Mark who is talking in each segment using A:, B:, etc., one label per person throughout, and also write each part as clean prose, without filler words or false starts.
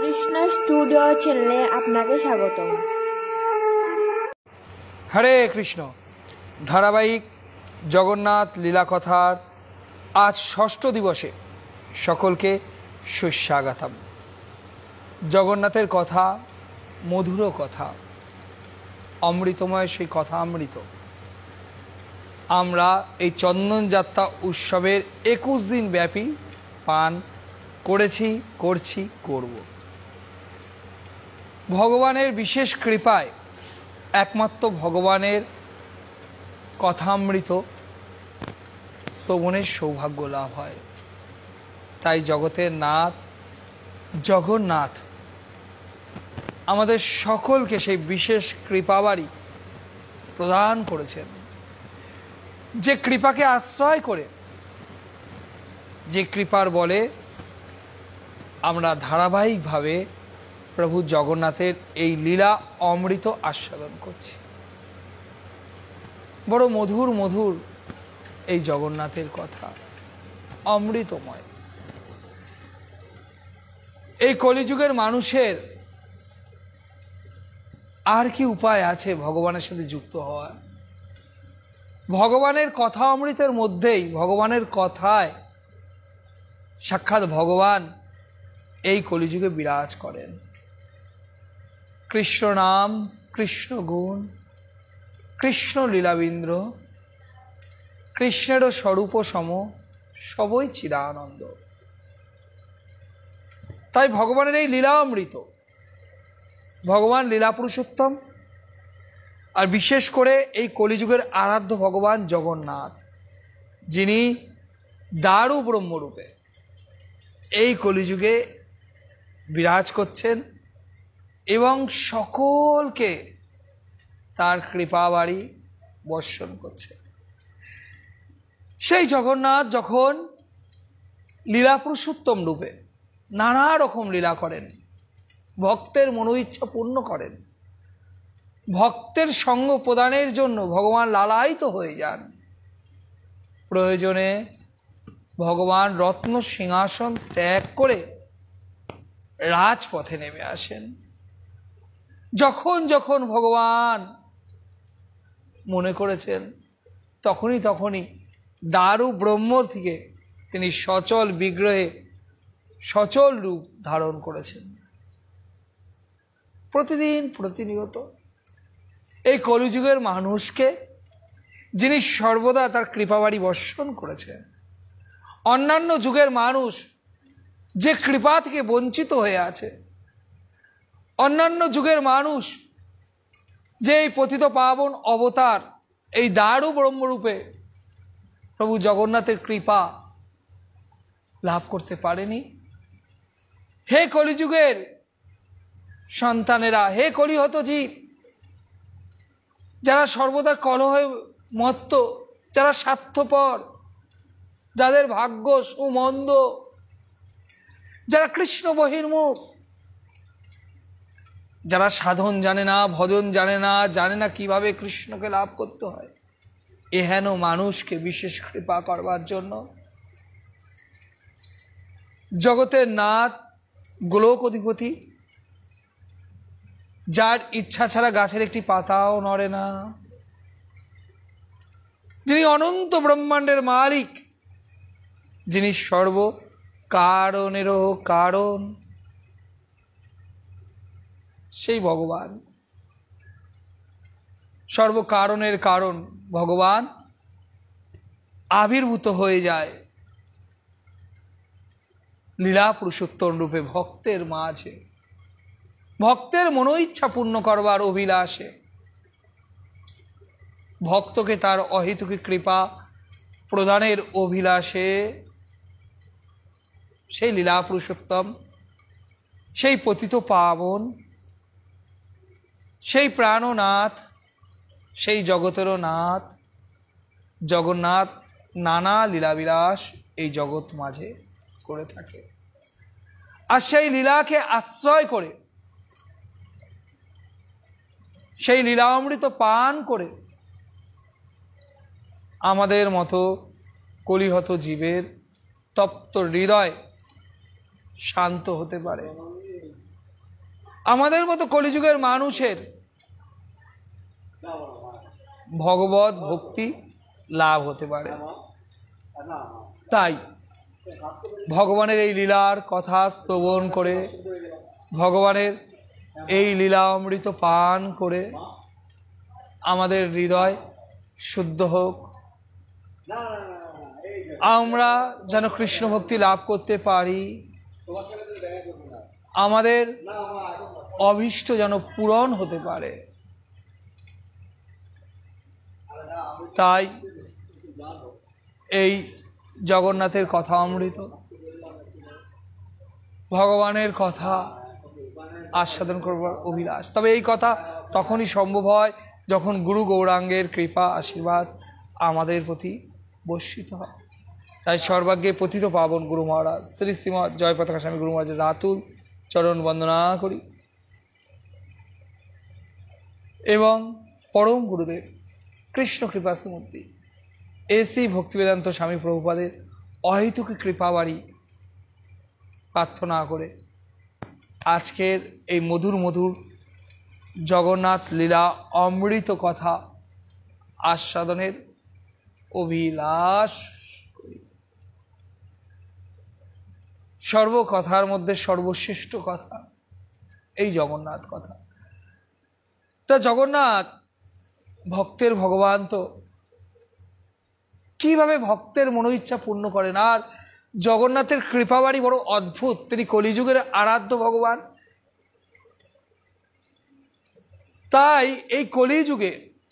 A: Krishna studio চ্যানেলে আপনাকে স্বাগতম।
B: হরে কৃষ্ণ। ধারাবাহিক জগন্নাথ লীলা কথার আজ ষষ্ঠ দিবসে সকলকে সুস্বাগতম। জগন্নাথের কথা মধুর কথা, অমৃতময় সেই কথা অমৃত। আমরা এই চন্দন যাত্রা উৎসবের 21 দিন ব্যাপী পান করেছি, করছি, করব। ভগবানের বিশেষ কৃপায় একমাত্র ভগবানের কথামৃত শ্রবণের সৌভাগ্য লাভ হয়। তাই জগতের নাথ জগন্নাথ আমাদের সকলকে সেই বিশেষ কৃপাবাড়ি প্রদান করেছেন, যে কৃপাকে আশ্রয় করে, যে কৃপার বলে আমরা ধারাবাহিকভাবে প্রভু জগন্নাথের এই লীলা অমৃত আস্বাদন করছি। বড় মধুর মধুর এই জগন্নাথের কথা, অমৃতময়। এই কলিযুগের মানুষের আর কি উপায় আছে ভগবানের সাথে যুক্ত হওয়ার? ভগবানের কথা অমৃতের মধ্যেই, ভগবানের কথায় সাক্ষাৎ ভগবান এই কলিযুগে বিরাজ করেন। কৃষ্ণ নাম, কৃষ্ণ গুণ, কৃষ্ণ লীলাবিন্দ্র, কৃষ্ণেরও স্বরূপ সম, সবই চিদানন্দ। তাই ভগবানের এই লীলা অমৃত, ভগবান লীলা পুরুষোত্তম, আর বিশেষ করে এই কলিযুগের আরাধ্য ভগবান জগন্নাথ, যিনি দারু ব্রহ্মরূপে এই কলিযুগে বিরাজ করছেন এবং সকলকে তার কৃপাবাড়ি বর্ষণ করছে। সেই জগন্নাথ যখন লীলা পুরুষোত্তম রূপে নানা রকম লীলা করেন, ভক্তের মনোইচ্ছা পূর্ণ করেন, ভক্তের সঙ্গ প্রদানের জন্য ভগবান লালায়িত হয়ে যান। প্রয়োজনে ভগবান রত্ন সিংহাসন ত্যাগ করে রাজপথে নেমে আসেন। যখন যখন ভগবান মনে করেছেন তখনই তখনই দারু ব্রহ্মর থেকে তিনি সচল বিগ্রহে সচল রূপ ধারণ করেছেন। প্রতিদিন প্রতিনিয়ত এই কলিযুগের মানুষকে যিনি সর্বদা তার কৃপাবাড়ি বর্ষণ করেছেন। অন্যান্য যুগের মানুষ যে কৃপা থেকে বঞ্চিত হয়ে আছে, অন্যান্য যুগের মানুষ যে এই পতিত পাবন অবতার এই দারু ব্রহ্মরূপে প্রভু জগন্নাথের কৃপা লাভ করতে পারেনি। হে কলিযুগের সন্তানেরা, হে কলিহত জীব, যারা সর্বদা কলহে মত্ত, যারা স্বার্থপর, যাদের ভাগ্য সুমন্দ, যারা কৃষ্ণ বহির্মুখ, যারা সাধন জানে না, ভজন জানে না, জানে না কিভাবে কৃষ্ণকে লাভ করতে হয়, এহেন মানুষকে বিশেষ কৃপা করবার জন্য জগতের নাথ গোলক অধিপতি, যার ইচ্ছা ছাড়া গাছের একটি পাতাও নড়ে না, যিনি অনন্ত ব্রহ্মাণ্ডের মালিক, যিনি সর্ব কারণেরও কারণ, সেই ভগবান, সর্বকারণের কারণ ভগবান আবির্ভূত হয়ে যায় লীলা পুরুষোত্তম রূপে ভক্তের মাঝে, ভক্তের মনোইচ্ছা পূর্ণ করবার অভিলাষে, ভক্তকে তার অহেতুকী কৃপা প্রদানের অভিলাষে সেই লীলা পুরুষোত্তম, সেই পতিত পাবন, সেই প্রাণনাথ, সেই জগতেরও নাথ জগন্নাথ নানা লীলাবিলাস এই জগৎ মাঝে করে থাকে। আর সেই লীলাকে আশ্রয় করে, সেই লীলা অমৃত পান করে আমাদের মতো কলিহত জীবের তপ্ত হৃদয় শান্ত হতে পারে। আমাদের মতো কলিযুগের মানুষের ভগবত ভক্তি লাভ হতে পারে। তাই ভগবানের এই লীলার কথা শ্রবণ করে, ভগবানের এই লীলা অমৃত পান করে আমাদের হৃদয় শুদ্ধ হোক, আমরা যেন কৃষ্ণ ভক্তি লাভ করতে পারি, আমাদের অভীষ্ট যেন পূরণ হতে পারে। তাই এই জগন্নাথের কথা অমৃত, ভগবানের কথা আস্বাদন করবার অভিলাষ। তবে এই কথা তখনই সম্ভব হয় যখন গুরু গৌরাঙ্গের কৃপা আশীর্বাদ আমাদের প্রতি বর্ষিত হয়। তাই সর্বাগ্যে পতিত পাবন গুরু মহারাজ শ্রী শ্রীমৎ জয় পতাকা স্বামী গুরু মহারাজের রাতুল চরণ বন্দনা করি এবং পরম গুরুদেব কৃষ্ণ কৃপামূর্তি এসি ভক্তিবেদান্ত স্বামী প্রভুপাদের অহেতুক কৃপাবাড়ি প্রার্থনা করে আজকের এই মধুর মধুর জগন্নাথ লীলা অমৃত কথা আস্বাদনের অভিলাষ করি। সর্বকথার মধ্যে সর্বশ্রেষ্ঠ কথা এই জগন্নাথ কথা। তা জগন্নাথ ভক্তের ভগবান, তো কিভাবে ভক্তের মনোইচ্ছা পূর্ণ করেন। আর জগন্নাথের কৃপাবাড়ি বড় অদ্ভুত, তিনি কলিযুগের আরাধ্য ভগবান। তাই এই কলিযুগে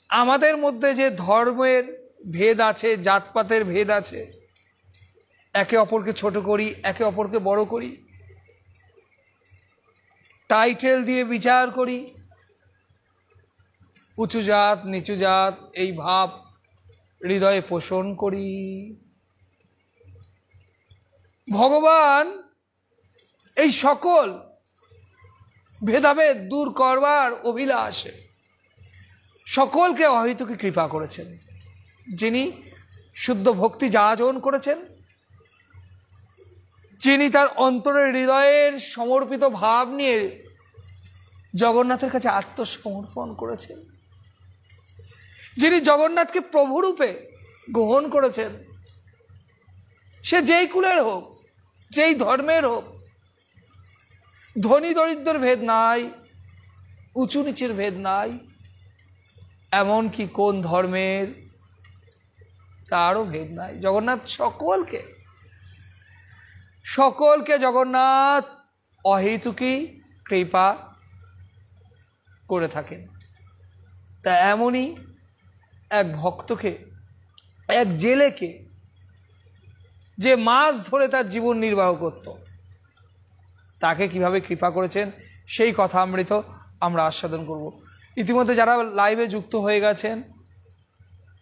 B: আমাদের মধ্যে যে ধর্মের ভেদ আছে, জাতপাতের ভেদ আছে, একে অপরকে ছোট করি, একে অপরকে বড় করি, টাইটেল দিয়ে বিচার করি, উঁচু জাত নিচু জাত এই ভাব হৃদয়ে পোষণ করি। ভগবান এই সকল ভেদাভেদ দূর করবার অভিলাষে সকলকে অহেতুকি কৃপা করেছেন। যিনি শুদ্ধ ভক্তি যাজন করেছেন, যিনি তার অন্তরের হৃদয়ের সমর্পিত ভাব নিয়ে জগন্নাথের কাছে আত্মসমর্পণ করেছেন, যিনি জগন্নাথকে প্রভুরূপে গ্রহণ করেছেন, সে যেই কুলের হোক, যেই ধর্মের হোক, ধনী দরিদ্রের ভেদ নাই, উঁচু নিচের ভেদ নাই, এমনকি কোন ধর্মের তারও ভেদ নাই। জগন্নাথ সকলকে জগন্নাথ অহেতুকি কৃপা করে থাকেন। তা এমনই এক ভক্তকে, এক জেলেকে, যে মাছ ধরে তার জীবন নির্বাহ করত, তাকে কিভাবে কৃপা করেছেন সেই কথা অমৃত আমরা আস্বাদন করব। ইতিমধ্যে যারা লাইভে যুক্ত হয়ে গেছেন,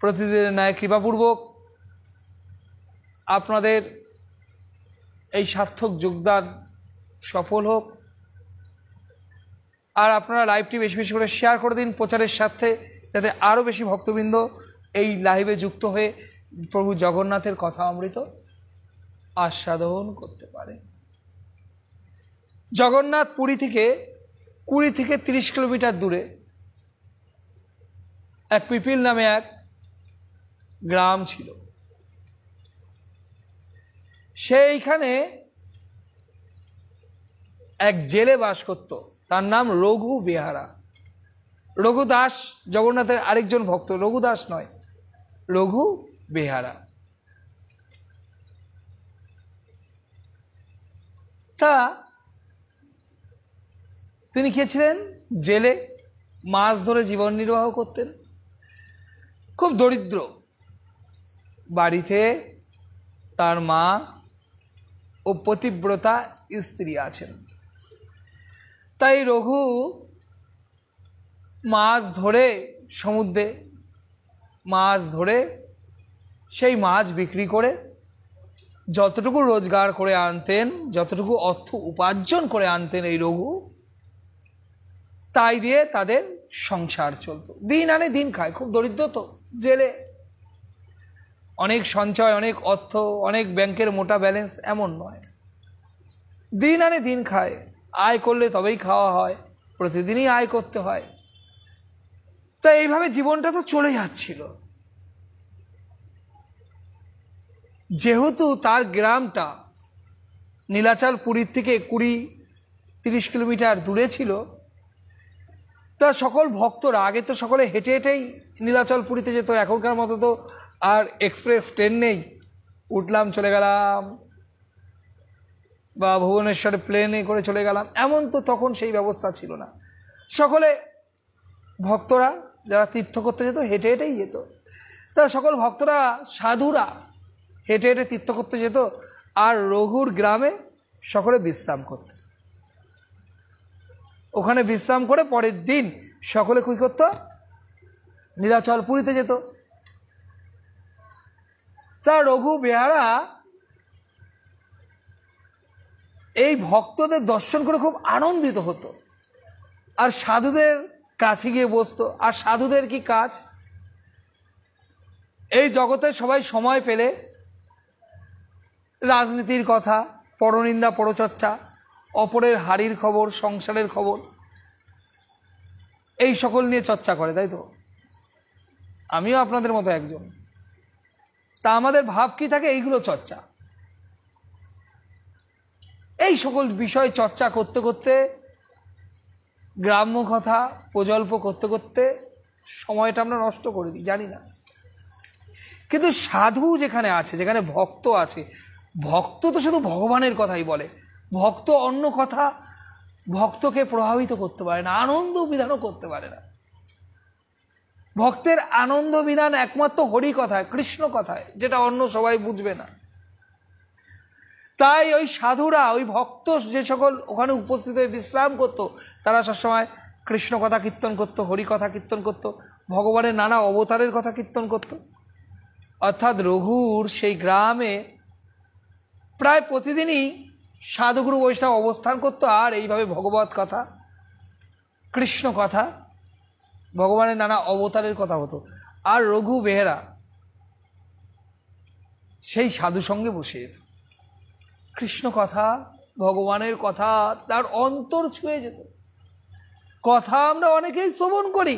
B: প্রতিদিনের ন্যায় কৃপাপূর্বক আপনাদের এই সার্থক যোগদান সফল হোক। আর আপনারা লাইভটি বেশি বেশি করে শেয়ার করে দিন প্রচারের স্বার্থে, যাতে আরও বেশি ভক্তবৃন্দ এই লাইভে যুক্ত হয়ে প্রভু জগন্নাথের কথা অমৃত আস্বাদন করতে পারে। জগন্নাথ পুরী থেকে 20 থেকে 30 কিলোমিটার দূরে এক পিপিল নামে এক গ্রাম ছিল। সেইখানে এক জেলে বাস করত, তার নাম রঘু বেহারা। রঘু দাস জগন্নাথের আরেকজন ভক্ত, রঘু দাস নয়, রঘু বেহারা। তা তিনি কে ছিলেন? জেলে, মাছ ধরে জীবন নির্বাহ করতেন, খুব দরিদ্র। বাড়িতে তার মা ও পতিব্রতা স্ত্রী আছেন। তাই রঘু মাছ ধরে, সমুদ্রে মাছ ধরে সেই মাছ বিক্রি করে যতটুকু রোজগার করে আনতেন, যতটুকু অর্থ উপার্জন করে আনতেন এই রঘু, তাই দিয়ে তাদের সংসার চলত। দিন আনে দিন খায়, খুব দরিদ্র তো জেলে, অনেক সঞ্চয়, অনেক অর্থ, অনেক ব্যাংকের মোটা ব্যালেন্স এমন নয়। দিন আনে দিন খায়, আয় করলে তবেই খাওয়া হয়, প্রতিদিনই আয় করতে হয়। তো এইভাবে জীবনটা তো চলে যাচ্ছিল। যেহেতু তার গ্রামটা নীলাচল পুরীর থেকে 20-30 কিলোমিটার দূরে ছিল, তা সকল ভক্তরা, আগে তো সকলে হেঁটে হেঁটেই নীলাচল পুরীতে যেত, এখনকার মতো তো আর এক্সপ্রেস ট্রেন নেই, উঠলাম চলে গেলাম, বা ভুবনেশ্বরে প্লেনে করে চলে গেলাম, এমন তো তখন সেই ব্যবস্থা ছিল না। সকলে ভক্তরা যারা তীর্থ করতে যেত হেঁটে হেঁটেই যেত। তা সকল ভক্তরা, সাধুরা হেঁটে হেঁটে তীর্থ করতে যেত, আর রঘুর গ্রামে সকলে বিশ্রাম করত। ওখানে বিশ্রাম করে পরের দিন সকলে কী করত? নীলাচল পুরীতে যেত। তা রঘু বেহারা এই ভক্তদের দর্শন করে খুব আনন্দিত হতো, আর সাধুদের কাছে গিয়ে বসতো। আর সাধুদের কি কাজ? এই জগতে সবাই সময় পেলে রাজনীতির কথা, পরনিন্দা পরচর্চা, অপরের হাড়ির খবর, সংসারের খবর, এই সকল নিয়ে চর্চা করে, তাই তো? আমিও আপনাদের মতো একজন। তা আমাদের ভাব কি থাকে? এইগুলো চর্চা, এই সকল বিষয় চর্চা করতে করতে, গ্রাম্য কথা প্রজল্প করতে করতে সময়টা আমরা নষ্ট করে দিই, জানি না। কিন্তু সাধু যেখানে আছে, যেখানে ভক্ত আছে, ভক্ত তো শুধু ভগবানের কথাই বলে, ভক্ত অন্য কথা ভক্তকে প্রভাবিত করতে পারে না, আনন্দ বিধানও করতে পারে না। ভক্তের আনন্দ বিধান একমাত্র হরি কথায়, কৃষ্ণ কথায়, যেটা অন্য সবাই বুঝবে না। তাই ওই সাধুরা, ওই ভক্ত যে সকল ওখানে উপস্থিত হয়ে বিশ্রাম করত, তারা সবসময় কৃষ্ণ কথা কীর্তন করত, হরি কথা কীর্তন করত, ভগবানের নানা অবতারের কথা কীর্তন করত। অর্থাৎ রঘুর সেই গ্রামে প্রায় প্রতিদিনই সাধুগুরু বৈষ্ণব অবস্থান করত, আর এইভাবে ভগবত কথা, কৃষ্ণ কথা, ভগবানের নানা অবতারের কথা হতো। আর রঘু বেহেরা সেই সাধু সঙ্গে বসে যেত, কৃষ্ণ কথা, ভগবানের কথা তার অন্তর ছুঁয়ে যেত। কথা আমরা অনেকেই শ্রবণ করি,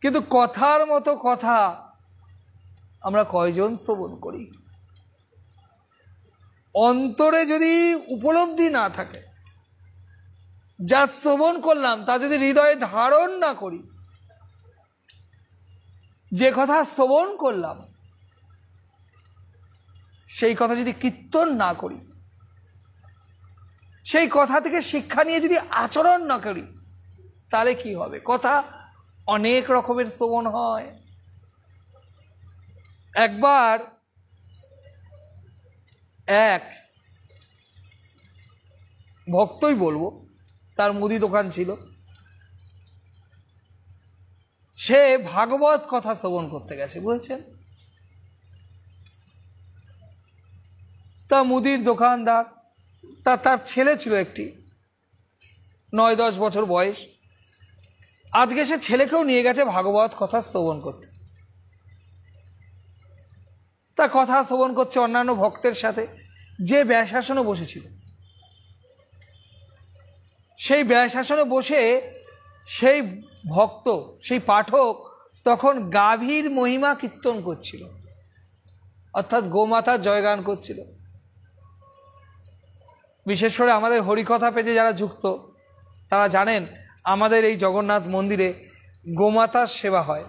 B: কিন্তু কথার মতো কথা আমরা কয়জন শ্রবণ করি? অন্তরে যদি উপলব্ধি না থাকে, যা শ্রবণ করলাম তা যদি হৃদয়ে ধারণ না করি, যে কথা শ্রবণ করলাম সেই কথা যদি কীর্তন না করি, সেই কথা থেকে শিক্ষা নিয়ে যদি আচরণ না করি, তাহলে কি হবে? কথা অনেক রকমের শ্রবণ হয়। একবার এক ভক্তই বলবো, তার মুদি দোকান ছিল, সে ভাগবত কথা শ্রবণ করতে গেছে, বুঝেছেন? তা মুদির দোকানদার, তার ছেলে ছিল একটি, 9-10 বছর বয়স। আজকে সে ছেলেকেও নিয়ে গেছে ভাগবত কথা শ্রবণ করতে। তা কথা শ্রবণ করছে অন্যান্য ভক্তের সাথে। যে ব্যাসাসনে বসেছিল, সেই ব্যাসাসনে বসে সেই ভক্ত, সেই পাঠক তখন গাভীর মহিমা কীর্তন করছিল, অর্থাৎ গোমাতার জয়গান করছিল। বিশেষ করে আমাদের হরিকথা পেজে যারা যুক্ত তারা জানেন, আমাদের এই জগন্নাথ মন্দিরে গোমাতার সেবা হয়।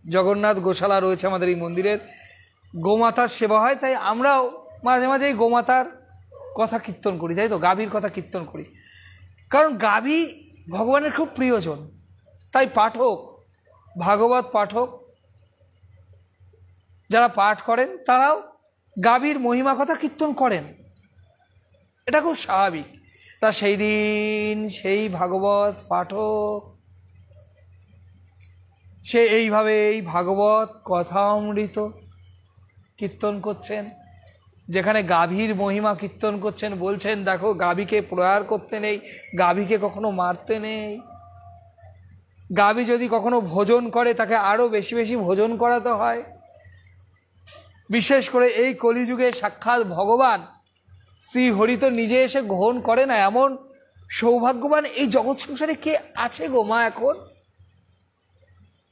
B: জগন্নাথ গোশালা রয়েছে আমাদের এই মন্দিরের, গোমাতার সেবা হয়। তাই আমরাও মাঝে মাঝে এই গোমাতার কথা কীর্তন করি, তাই তো? গাভীর কথা কীর্তন করি, কারণ গাভী ভগবানের খুব প্রিয়জন। তাই পাঠক, ভাগবত পাঠক যারা পাঠ করেন তারাও গাভীর মহিমা কথা কীর্তন করেন, এটা খুব স্বাভাবিক। তা সেই দিন সেই ভাগবত পাঠক সে এইভাবে এই ভাগবত কথামৃত কীর্তন করছেন, যেখানে গাভীর মহিমা কীর্তন করছেন, বলছেন দেখো গাভীকে প্রহার করতে নেই, গাভীকে কখনো মারতে নেই, গাভী যদি কখনো ভোজন করে তাকে আরো বেশি বেশি ভোজন করাতে হয়। বিশেষ করে এই কলিযুগে সাক্ষাৎ ভগবান শ্রী হরি তো নিজে এসে গ্রহণ করে না, এমন সৌভাগ্যবান এই জগৎ সংসারে কে আছে গো মা এখন,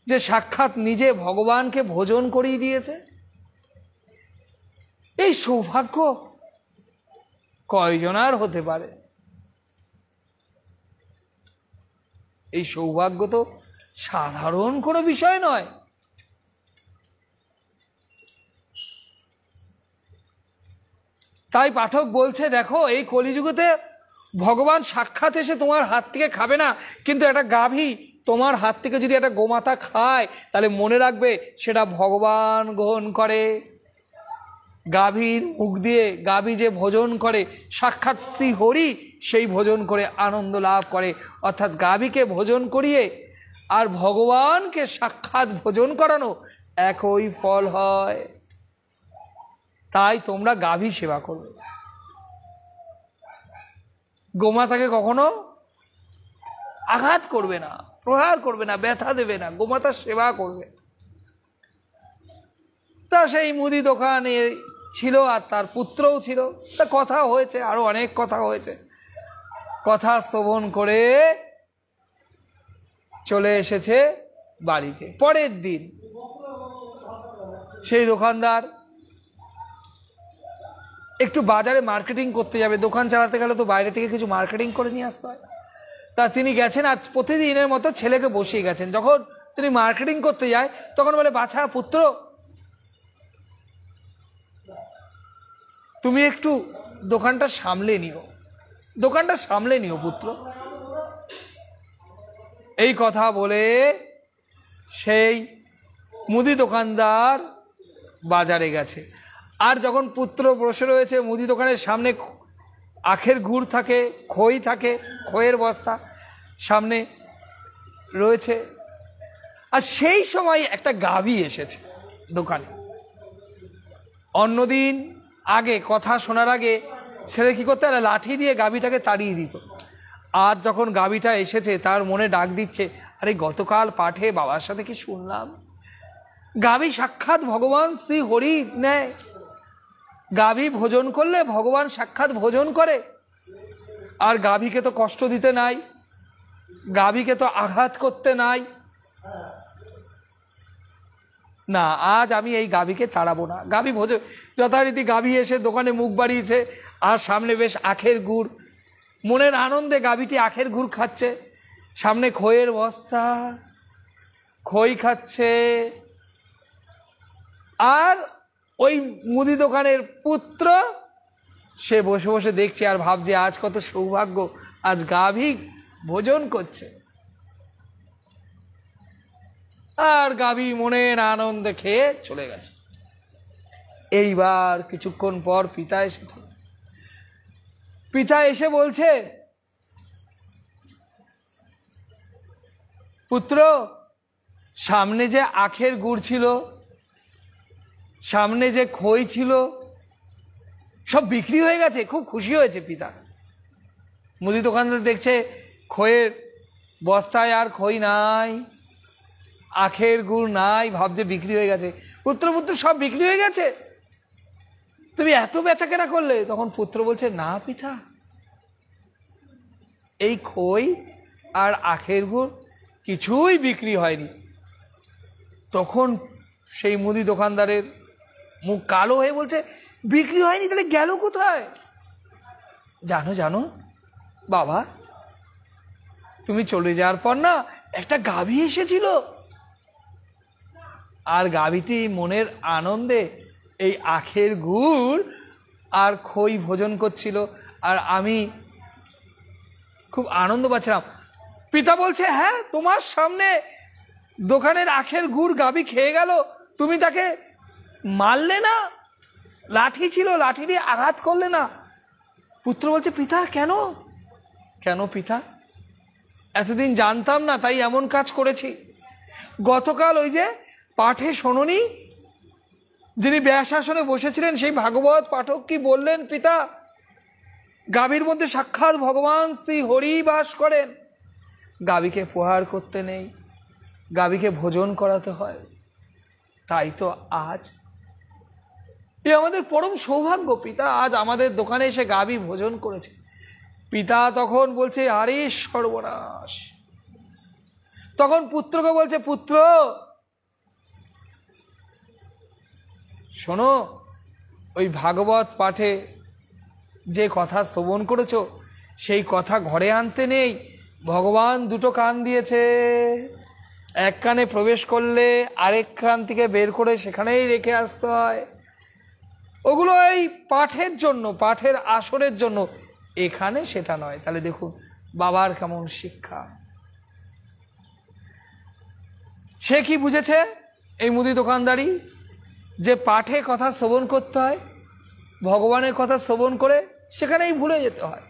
B: যে সাক্ষাৎ নিজে ভগবানকে ভোজন করিয়ে দিয়েছে? এই সৌভাগ্য কয়জনার হতে পারে? এই সৌভাগ্য তো সাধারণ কোনো বিষয় নয়। তাই পাঠক বলছে, দেখো এই কলিযুগেতে ভগবান সাক্ষাৎ এসে তোমার হাত থেকে খাবে না, কিন্তু একটা গাভী তোমার হাত থেকে যদি একটা গোমাতা খায়, তাহলে মনে রাখবে সেটা ভগবান গ্রহণ করে। গাভীর মুখ দিয়ে গাভী যে ভোজন করে, সাক্ষাৎ শ্রী হরি সেই ভোজন করে আনন্দ লাভ করে। অর্থাৎ গাভীকে ভোজন করিয়ে আর ভগবানকে সাক্ষাৎ ভোজন করানো একই ফল হয়। তাই তোমরা গাভী সেবা করবে, গোমাতাকে কখনো আঘাত করবে না, প্রহার করবে না, ব্যথা দেবে না, গোমাতার সেবা করবে। তা সেই মুদি দোকানে ছিল আর তার পুত্রও ছিল। তা কথা হয়েছে, আরো অনেক কথা হয়েছে। কথা শ্রবণ করে চলে এসেছে বাড়িতে। পরের দিন সেই দোকানদার একটু বাজারে মার্কেটিং করতে যাবে। দোকান চালাতে গেলে তো বাইরে থেকে কিছু মার্কেটিং করে নিয়ে আসতে হয়। তা তিনি গেছেন, আজ প্রতিদিনের মতো ছেলেকে বসিয়ে গেছেন। যখন তিনি মার্কেটিং করতে যায় তখন বলে, বাছা পুত্র, তুমি একটু দোকানটা সামলে নিও, দোকানটা সামলে নিও পুত্র। এই কথা বলে সেই মুদি দোকানদার বাজারে গেছে। আর যখন পুত্র বসে রয়েছে মুদি দোকানের সামনে, আখের গুড় থাকে, খই থাকে, খইয়ের বস্তা সামনে রয়েছে। আর সেই সময় একটা গাভী এসেছে দোকানে। অন্যদিন আগে কথা শোনার আগে ছেলে কি করতে, লাঠি দিয়ে গাভীটাকে তাড়িয়ে দিত। আজ যখন গাভীটা এসেছে তার মনে ডাক দিচ্ছে, আরে গতকাল পাঠে বাবার সাথে কি শুনলাম, গাভী সাক্ষাৎ ভগবান শ্রী হরি নেয়। গাভী ভোজন করলে ভগবান সাক্ষাৎ ভোজন করে। আর গাভীকে তো কষ্ট দিতে নাই, গাভীকে তো আঘাত করতে নাই। না, আজ আমি এই গাভীকে তাড়াবো না। গাভী ভোজন, যথারীতি গাভী এসে দোকানে মুখ বাড়িয়েছে, আর সামনে বেশ আখের গুড়। মনের আনন্দে গাভীটি আখের গুড় খাচ্ছে, সামনে খইয়ের বস্তা, খই খাচ্ছে। আর ওই মুদি দোকানের পুত্র সে বসে বসে দেখছে আর ভাবছে, আজ কত সৌভাগ্য, আজ গাভী ভোজন করছে। আর গাভী মনের আনন্দে খেয়ে চলে গেছে। এইবার কিছুক্ষণ পর পিতা এসেছে। পিতা এসে বলছে, পুত্র, সামনে যে আখের গুড় ছিল, সামনে যে খই ছিল, সব বিক্রি হয়ে গেছে। খুব খুশি হয়েছে পিতা। মুদি দোকানদার দেখছে খইয়ের বস্তায় আর খই নাই, আখের গুড় নাই, ভাবছে বিক্রি হয়ে গেছে। পুত্র সব বিক্রি হয়ে গেছে, তুমি এত বেচা কেনা করলে? তখন পুত্র বলছে, না পিতা, এই খই আর আখের গুড় কিছুই বিক্রি হয়নি। তখন সেই মুদি দোকানদারের মুখ কালো হয়ে বলছে, বিক্রি হয়নি তাহলে গেল কোথায়? জানো বাবা, তুমি চলে যাওয়ার পর না একটা গাভী এসেছিল, আর গাভীটি মনের আনন্দে এই আখের গুড় আর খই ভোজন করছিল, আর আমি খুব আনন্দ পাচ্ছিলাম। পিতা বলছে, হ্যাঁ, তোমার সামনে দোকানের আখের গুড় গাভী খেয়ে গেল, তুমি তাকে মারলে না? লাঠি ছিল, লাঠি দিয়ে আঘাত করলে না? পুত্র বলছে, পিতা কেন পিতা? এতদিন জানতাম না, তাই এমন কাজ করেছি। গতকাল ওই যে পাঠে শোনি, যিনি ব্যাসাসনে বসেছিলেন সেই ভাগবত পাঠক কি বললেন পিতা? গাভীর মধ্যে সাক্ষাৎ ভগবান শ্রী হরি বাস করেন। গাভীকে প্রহার করতে নেই, গাভীকে ভোজন করাতে হয়। তাই তো আজ এ আমাদের পরম সৌভাগ্য। পিতা আজ আমাদের দোকানে এসে গাবি ভোজন করেছে। পিতা তখন বলছে, আরে সর্বনাশ। তখন পুত্রকে বলছে, পুত্র শোনো, ওই ভাগবত পাঠে যে কথা শ্রবণ করেছো সেই কথা ঘরে আনতে নেই। ভগবান দুটো কান দিয়েছে, এক কানে প্রবেশ করলে আরেক কান থেকে বের করে সেখানেই রেখে আসতে হয়। ওগুলো এই পাঠের জন্য, পাঠের আসরের জন্য, এখানে সেটা নয়। তাহলে দেখুন বাবার কেমন শিক্ষা। সে কি বুঝেছে এই মুদি দোকানদারি, যে পাঠে কথা শ্রবণ করতে হয়, ভগবানের কথা শ্রবণ করে সেখানেই ভুলে যেতে হয়,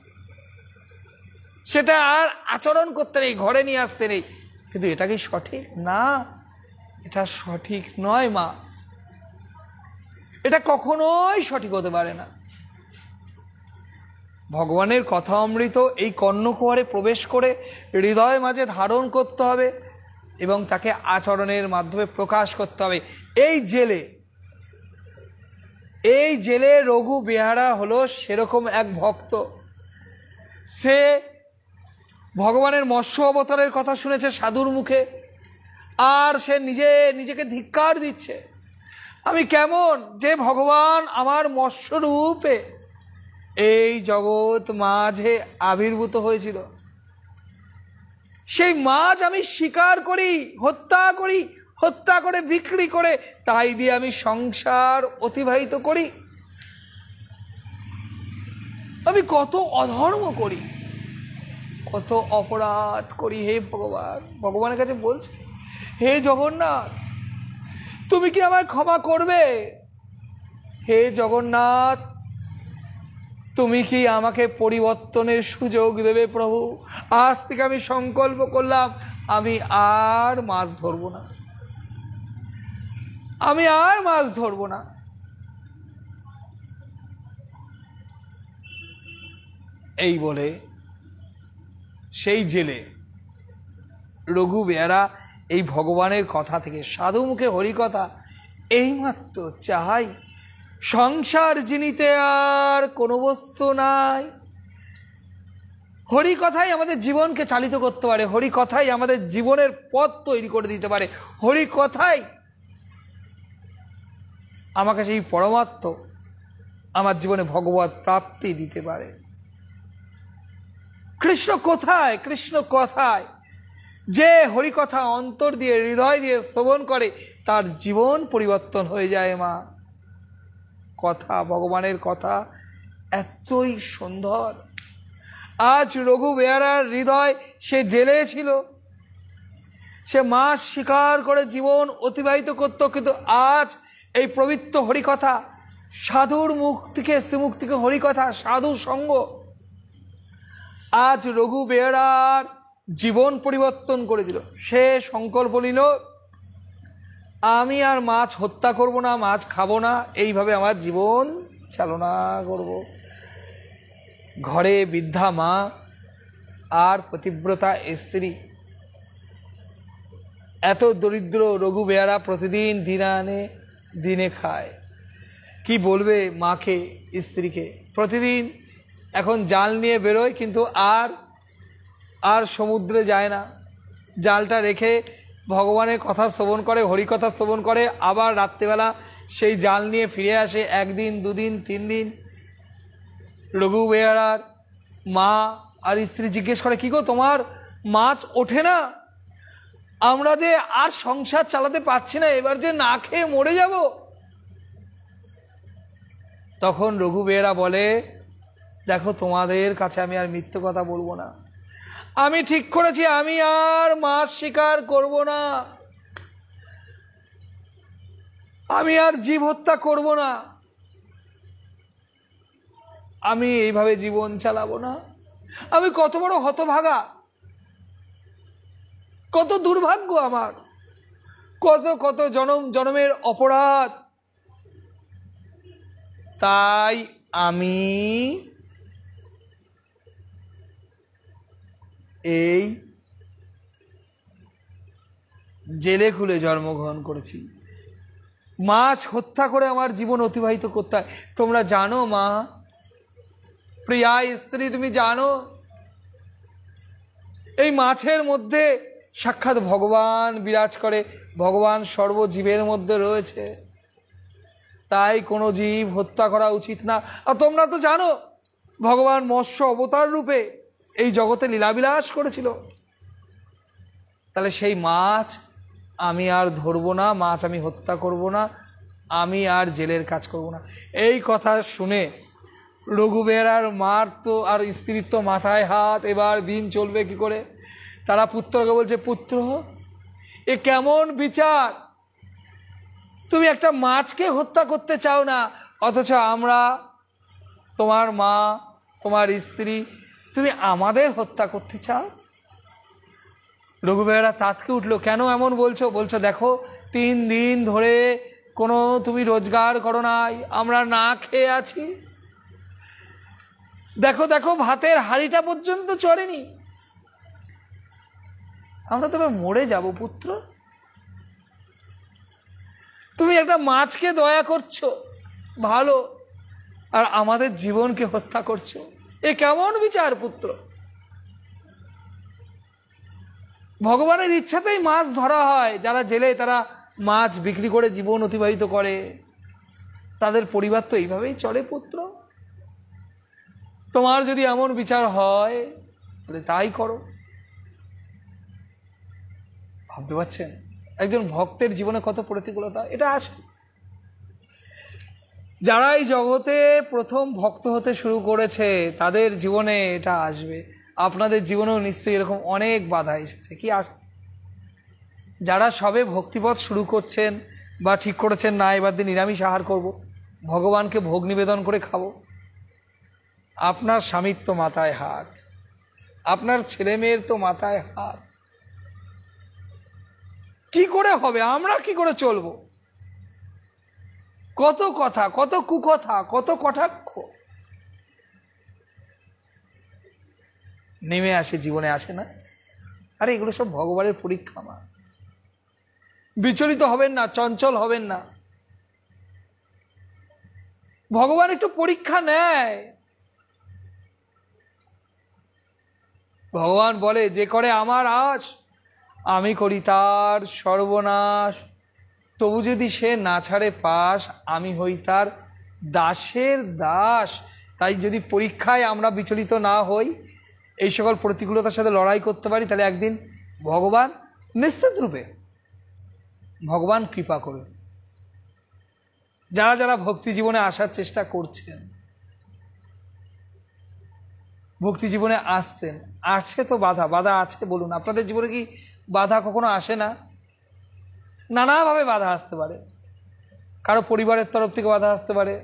B: সেটা আর আচরণ করতে নেই, ঘরে নিয়ে আসতে নেই। কিন্তু এটা কি সঠিক? না, এটা সঠিক নয় মা, এটা কখনোই সঠিক হতে পারে না। ভগবানের কথা অমৃত এই কর্ণকুহরে প্রবেশ করে হৃদয় মাঝে ধারণ করতে হবে এবং তাকে আচরণের মাধ্যমে প্রকাশ করতে হবে। এই জেলে রঘু বেহারা হলো সেরকম এক ভক্ত। সে ভগবানের মৎস্য অবতারের কথা শুনেছে সাধুর মুখে, আর সে নিজেকে ধিক্কার দিচ্ছে। আমি কেমন যে ভগবান আমার মৎস্য রূপে এই জগৎ মাঝে আবির্ভূত হয়েছিল, সেই মাছ আমি শিকার করি, হত্যা করে বিক্রি করে তাই দিয়ে আমি সংসার অতিবাহিত করি। আমি কত অধর্ম করি, কত অপরাধ করি। হে ভগবান, ভগবানের কাছে বলছে, হে জগন্নাথ, তুমি কি আমায় ক্ষমা করবে? হে জগন্নাথ, তুমি কি আমাকে পরিবর্তনের সুযোগ দেবে প্রভু? আজ থেকে আমি সংকল্প করলাম, আমি আর মাছ ধরবো না, আমি আর মাছ ধরবো না। এই বলে সেই জেলে রঘু বেয়ারা এই ভগবানের কথা থেকে, সাধু মুখে হরিকথা এইমাত্র চাই। সংসার জিনিতে আর কোনো বস্তু নাই। হরিকথাই আমাদের জীবনকে চালিত করতে পারে, হরিকথাই আমাদের জীবনের পথ তৈরি করে দিতে পারে, হরিকথাই আমাকে সেই পরমাত্ম আমার জীবনে ভগবত প্রাপ্তি দিতে পারে। কৃষ্ণ কোথায়? কৃষ্ণ কথায়। যে হরিকথা অন্তর দিয়ে, হৃদয় দিয়ে শ্রবণ করে তার জীবন পরিবর্তন হয়ে যায় মা। কথা, ভগবানের কথা এতই সুন্দর। আজ রঘু বেয়ারার হৃদয়, সে জেলে ছিল, সে মাছ শিকার করে জীবন অতিবাহিত করত, কিন্তু আজ এই পবিত্র হরিকথা, সাধুর মুখ থেকে, শ্রীমুখ থেকে হরিকথা, সাধু সঙ্গ আজ রঘু বেয়ারার জীবন পরিবর্তন করে দিল। সে সংকল্প নিল, আমি আর মাছ হত্যা করব না, মাছ খাবো না, এইভাবে আমার জীবন চালনা করব। ঘরে বৃদ্ধা মা আর পতিব্রতা স্ত্রী, এত দরিদ্র রঘু বেয়ারা প্রতিদিন দিনে খায়। কি বলবে মাকে, স্ত্রীকে? প্রতিদিন এখন জাল নিয়ে বেরোয়, কিন্তু আর সমুদ্রে যায় না। জালটা রেখে ভগবানের কথা শ্রবণ করে, হরিকথা শ্রবণ করে, আবার রাত্রিবেলা সেই জাল নিয়ে ফিরে আসে। একদিন, দুদিন, 3 দিন। রঘু বেয়ারার মা আর স্ত্রী জিজ্ঞেস করে, কি গো, তোমার মাছ ওঠে না? আমরা যে আর সংসার চালাতে পারছি না, এবার যে না খেয়ে মরে যাব। তখন রঘু বেয়ারা বলে, দেখো, তোমাদের কাছে আমি আর মিথ্যে কথা বলবো না। আমি ঠিক করেছি, আমি আর মাছ শিকার করব না, আমি আর জীব হত্যা করব না, আমি এইভাবে জীবন চালাবো না। আমি কত বড় হতভাগা, কত দুর্ভাগ্য আমার, কত জনমের অপরাধ। তাই আমি এই জেলে খুলে জন্মগ্রহণ করেছি। মাছ হত্যা করে আমার জীবন অতিবাহিত করতে হয়। তোমরা জানো মা, প্রিয়া স্ত্রী, তুমি জানো এই মাছের মধ্যে সাক্ষাৎ ভগবান বিরাজ করে, ভগবান সর্বজীবের মধ্যে রয়েছে, তাই কোনো জীব হত্যা করা উচিত না। আর তোমরা তো জানো ভগবান মৎস্য অবতার রূপে এই জগতে লীলাবিলাস করেছিল, তাহলে সেই মাছ আমি আর ধরবো না, মাছ আমি হত্যা করব না, আমি আর জেলের কাজ করব না। এই কথা শুনে রঘুবীর আর মার তো আর স্ত্রীর তো মাথায় হাত, এবার দিন চলবে কি করে। তারা পুত্রকে বলছে, পুত্র এ কেমন বিচার, তুমি একটা মাছকে হত্যা করতে চাও না, অথচ আমরা তোমার মা, তোমার স্ত্রী, তুমি আমাদের হত্যা করতে চাও। রঘুবীরা তাতকে উঠলো, কেন এমন বলছো? বলছো দেখো 3 দিন ধরে কোনো তুমি রোজগার করো নাই, আমরা না খেয়ে আছি, দেখো দেখো ভাতের হাঁড়িটা পর্যন্ত চড়েনি, আমরা তবে মরে যাব পুত্র। তুমি একটা মাছকে দয়া করছো ভালো, আর আমাদের জীবনকে হত্যা করছো, এ কেমন বিচার পুত্র? ভগবানের ইচ্ছাতেই মাছ ধরা হয়, যারা জেলে তারা মাছ বিক্রি করে জীবন অতিবাহিত করে, তাদের পরিবার তো এইভাবেই চলে পুত্র। তোমার যদি এমন বিচার হয় তাহলে তাই করো। ভাবতে পারছেন একজন ভক্তের জীবনে কত প্রতিকূলতা এটা আসে। যারা এই জগতে প্রথম ভক্ত হতে শুরু করেছে তাদের জীবনে এটা আসবে, আপনাদের জীবনেও নিশ্চয়ই এরকম অনেক বাধা এসেছে। কি আস যারা সবে ভক্তিপথ শুরু করছেন বা ঠিক করেছেন না এবার দিন নিরামিষ আহার করব, ভগবানকে ভোগ নিবেদন করে খাবো, আপনার স্বামীর তো মাথায় হাত, আপনার ছেলে মেয়ের তো মাথায় হাত, কি করে হবে? আমরা কি করে চলবো? কত কথা, কত কুকথা, কত কটাক্ষ নেমে আসে জীবনে, আসে না? আরে এগুলো সব ভগবানের পরীক্ষা মা। বিচলিত হবেন না, চঞ্চল হবেন না। ভগবান একটু পরীক্ষা নেয়। ভগবান বলে, যে করে আমার আশ আমি করি তার সর্বনাশ, তবু যদি সে না ছাড়ে পাশ আমি হই তার দাসের দাস। তাই যদি পরীক্ষায় আমরা বিচলিত না হই, এই সকল প্রতিকূলতার সাথে লড়াই করতে পারি, তাহলে একদিন ভগবান নিশ্চিত রূপে ভগবান কৃপা করবে। যারা যারা ভক্তি জীবনে আসার চেষ্টা করছেন, ভক্তি জীবনে আসছেন, আসছে তো বাধা, বাধা আছে বলুন। আপনাদের জীবনে কি বাধা কখনো আসে না? নানাভাবে বাধা আসতে পারে। কারো পরিবারের তরফ থেকে বাধা আসতে পারে,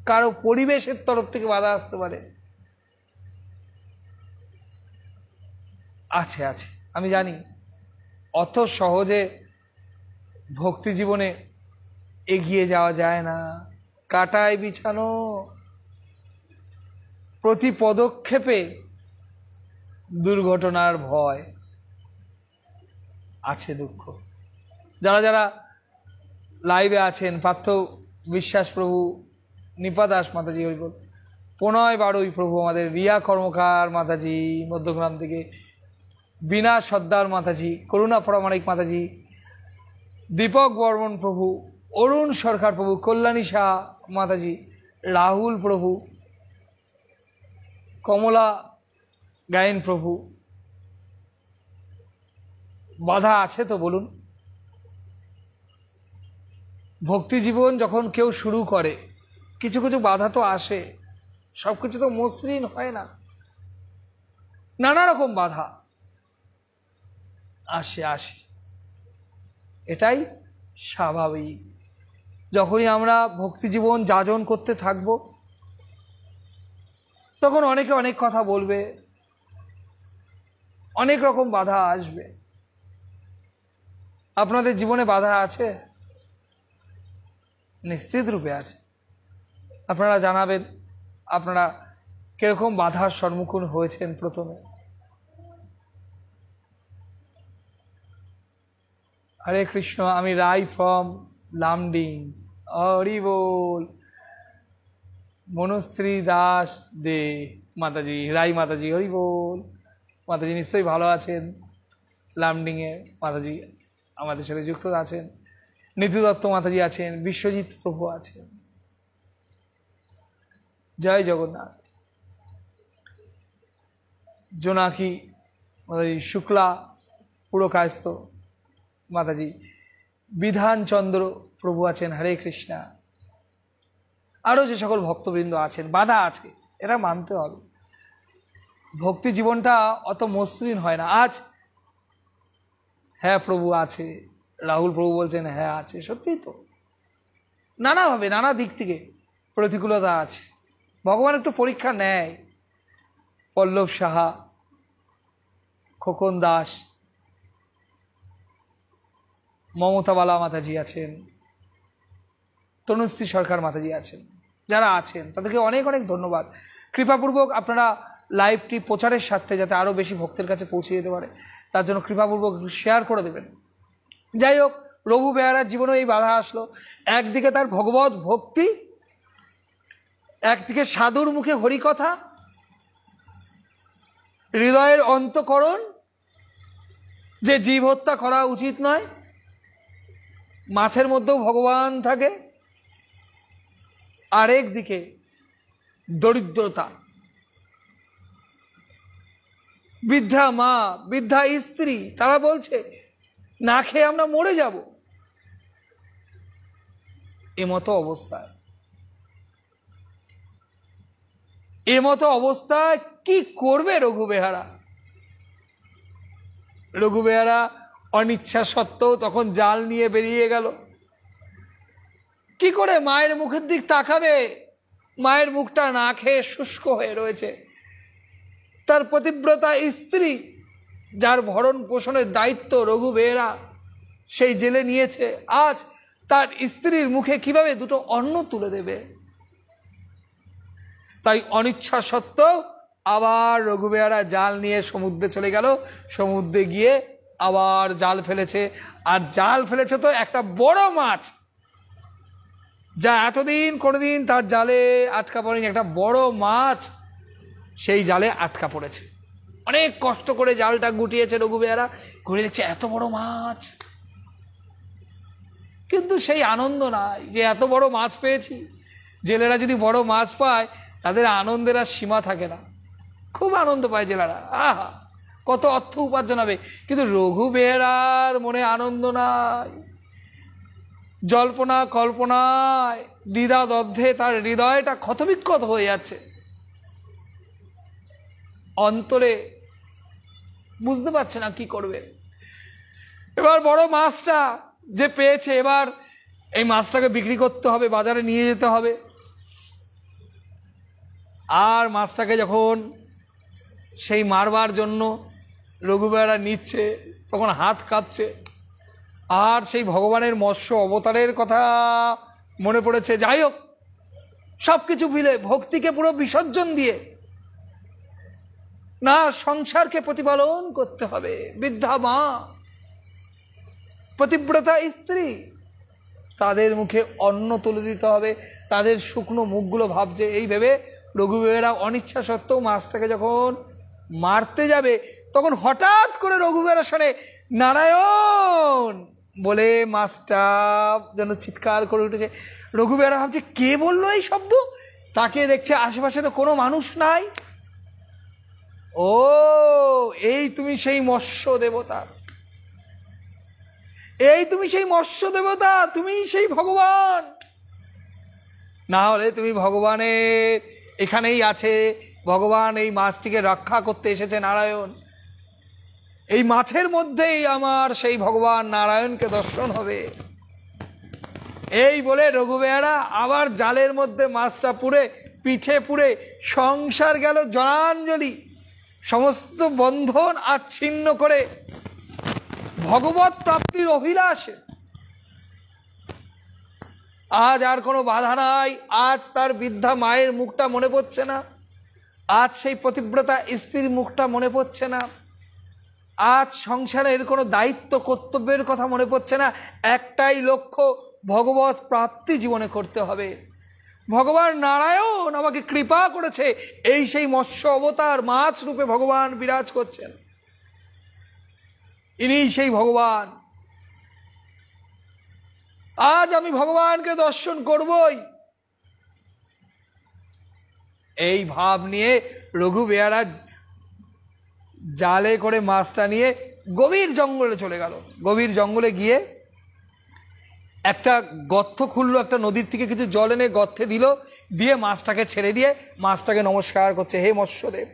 B: কারো পরিবেশের তরফ থেকে বাধা আসতে পারে। আছে আছে, আমি জানি অত সহজে ভক্তি জীবনে এগিয়ে যাওয়া যায় না। কাটায় বিছানো, প্রতি পদক্ষেপে দুর্ঘটনার ভয় আছে, দুঃখ। যারা যারা লাইভে আছেন, পার্থ বিশ্বাস প্রভু, নিপা দাস মাতাজি হরিবল, প্রণয় বারুই প্রভু, আমাদের রিয়া কর্মকার মাতাজি মধ্যগ্রাম থেকে, বিনা সর্দার মাতাজি, করুণা পরামাণিক মাতাজি, দীপক বর্মন প্রভু, অরুণ সরকার প্রভু, কল্যাণী শাহ মাতাজি, রাহুল প্রভু, কমলা গায়েন প্রভু। বাধা আছে তো বলুন? ভক্তি জীবন যখন কেউ শুরু করে, কিছু কিছু বাধা তো আসে, সব কিছু তো মসৃণ হয় না, নানা রকম বাধা আসে আসে, এটাই স্বাভাবিক। যখনই আমরা ভক্তি জীবন যাজন করতে থাকব, তখন অনেকে অনেক কথা বলবে, অনেক রকম বাধা আসবে। আপনাদের জীবনে বাধা আছে? নিশ্চিত রূপে আছে। আপনারা জানাবেন আপনারা কিরকম বাধার সম্মুখীন হয়েছেন প্রথমে। হরে কৃষ্ণ, আমি রাই ফ্রম লামডিং, হরি বল। মনুশ্রী দাস দে মাতাজি, রাই মাতাজি, হরি বল। মাতাজি নিশ্চয়ই ভালো আছেন। লামডিংয়ে মাতাজি আমাদের সাথে যুক্ত আছেন। নিতু দত্ত মাতাজি আছেন, বিশ্বজিৎ প্রভু আছেন। জয় জগন্নাথ। জোনাকি মাতাজি, শুক্লা পুরকায়স্থ মাতাজি, বিধানচন্দ্র প্রভু আছেন, হরে কৃষ্ণা। আরও যে সকল ভক্তবৃন্দ আছেন, বাধা আছে, এরা মানতে হবে। ভক্তি জীবনটা অত মসৃণ হয় না। আজ হ্যাঁ প্রভু আছে, রাহুল প্রভু বলছেন হ্যাঁ আছে, সত্যিই তো। নানাভাবে নানা দিক থেকে প্রতিকূলতা আছে। ভগবান একটু পরীক্ষা নেয়। পল্লব সাহা, খোকন দাস, মমতাবালা মাতাজি আছেন, তনুশ্রী সরকার মাতাজি আছেন, যারা আছেন তাদেরকে অনেক অনেক ধন্যবাদ। কৃপাপূর্বক আপনারা লাইভটি প্রচারের স্বার্থে যাতে আরও বেশি ভক্তের কাছে পৌঁছে যেতে পারে, তার জন্য কৃপাপূর্বক শেয়ার করে দেবেন। যাই হোক, রঘু বেহারার জীবনেও এই বাধা আসলো। একদিকে তার ভগবত ভক্তি, একদিকে সাধুর মুখে হরিকথা, হৃদয়ের অন্তঃকরণ যে জীব হত্যা করা উচিত নয়, মাছের মধ্যেও ভগবান থাকে। আরেক দিকে দরিদ্রতা, বৃদ্ধা মা, বৃদ্ধা স্ত্রী, তারা বলছে না খেয়ে আমরা মরে যাব। এমতো অবস্থায় কি করবে রঘু বেহারা? রঘু বেহারা অনিচ্ছা সত্ত্বেও তখন জাল নিয়ে বেরিয়ে গেল। কি করে মায়ের মুখের দিক তাকাবে? মায়ের মুখটা না খেয়ে শুষ্ক হয়ে রয়েছে। তার পতিব্রতা স্ত্রী, যার ভরণ পোষণের দায়িত্ব রঘু বেহারা সেই জেলে নিয়েছে, আজ তার স্ত্রীর মুখে কিভাবে দুটো অন্ন তুলে দেবে? তাই অনিচ্ছা সত্ত্বেও আবার রঘু বেহারা জাল নিয়ে সমুদ্রে চলে গেল। সমুদ্রে গিয়ে আবার জাল ফেলেছে, আর জাল ফেলেছে তো একটা বড় মাছ, যা এতদিন কোনোদিন তার জালে আটকা পড়েনি। একটা বড় মাছ সেই জালে আটকা পড়েছে। অনেক কষ্ট করে জালটা গুটিয়েছে রঘু বেহারা, ঘুরে দেখছে এত বড় মাছ, কিন্তু সেই আনন্দ নাই যে এত বড় মাছ পেয়েছি। জেলেরা যদি বড় মাছ পায় তাদের আনন্দের আর সীমা থাকে না, খুব আনন্দ পায় জেলেরা, আহা কত অর্থ উপার্জন হবে। কিন্তু রঘু বেহারার মনে আনন্দ নাই। জল্পনা কল্পনায় দ্বিধাদ্বন্দ্বে তার হৃদয়টা ক্ষতবিক্ষত হয়ে যাচ্ছে। অন্তরে বুঝতে পারছে না কি করবে। এবার বড় মাছটা যে পেয়েছে, এবার এই মাছটাকে বিক্রি করতে হবে, বাজারে নিয়ে যেতে হবে। আর মাছটাকে যখন সেই মারবার জন্য রঘু বেহারা নিচ্ছে, তখন হাত কাঁপছে। আর সেই ভগবানের মৎস্য অবতারের কথা মনে পড়েছে। যাই হোক, সব কিছু ভুলে ভক্তিকে পুরো বিসর্জন দিয়ে না, সংসারকে প্রতিপালন করতে হবে। বৃদ্ধা মা, পতিব্রতা স্ত্রী, তাদের মুখে অন্ন তুলে দিতে হবে। তাদের শুকনো মুখগুলো ভাবছে। এই ভেবে রঘু বেহারা অনিচ্ছা সত্ত্বেও মাছটাকে যখন মারতে যাবে, তখন হঠাৎ করে রঘু বেহারা শোনে নারায়ণ বলে মাছটা যেন চিৎকার করে উঠেছে। রঘু বেহারা ভাবছে কে বললো এই শব্দ? তাকে দেখছে আশেপাশে তো কোনো মানুষ নাই। ও, এই তুমি সেই মৎস্য দেবতা, এই তুমি সেই মৎস্য দেবতা, তুমি সেই ভগবান। না হলে তুমি ভগবানের এখানেই আছে। ভগবান এই মাছটিকে রক্ষা করতে এসেছে, নারায়ণ। এই মাছের মধ্যেই আমার সেই ভগবান নারায়ণকে দর্শন হবে। এই বলে রঘু বেহারা আবার জালের মধ্যে মাছটা পুরে, পিঠে পুরে সংসার গেল জলাঞ্জলি। সমস্ত বন্ধন আচ্ছিন্ন করে ভগবত প্রাপ্তির অভিলাষে আজ আর কোনো বাধা নাই। আজ তার বৃদ্ধা মায়ের মুখটা মনে পড়ছে না, আজ সেই পতিব্রতা স্ত্রীর মুখটা মনে পড়ছে না, আজ সংসারের কোনো দায়িত্ব কর্তব্যের কথা মনে পড়ছে না। একটাই লক্ষ্য, ভগবত প্রাপ্তি জীবনে করতে হবে। ভগবান নারায়ণ আমাকে কৃপা করেছে, এই সেই মৎস্য অবতার মাছ রূপে ভগবান বিরাজ করছেন, ইনি সেই ভগবান। আজ আমি ভগবানকে দর্শন করবই, এই ভাব নিয়ে রঘু বেয়ারা জালে করে মাছটা নিয়ে গভীর জঙ্গলে চলে গেল। গভীর জঙ্গলে গিয়ে একটা গর্ত খুললো, একটা নদীর থেকে কিছু জল এনে গর্তে দিল, দিয়ে মাছটাকে ছেড়ে দিয়ে মাছটাকে নমস্কার করছে, হে মৎস্যদেব,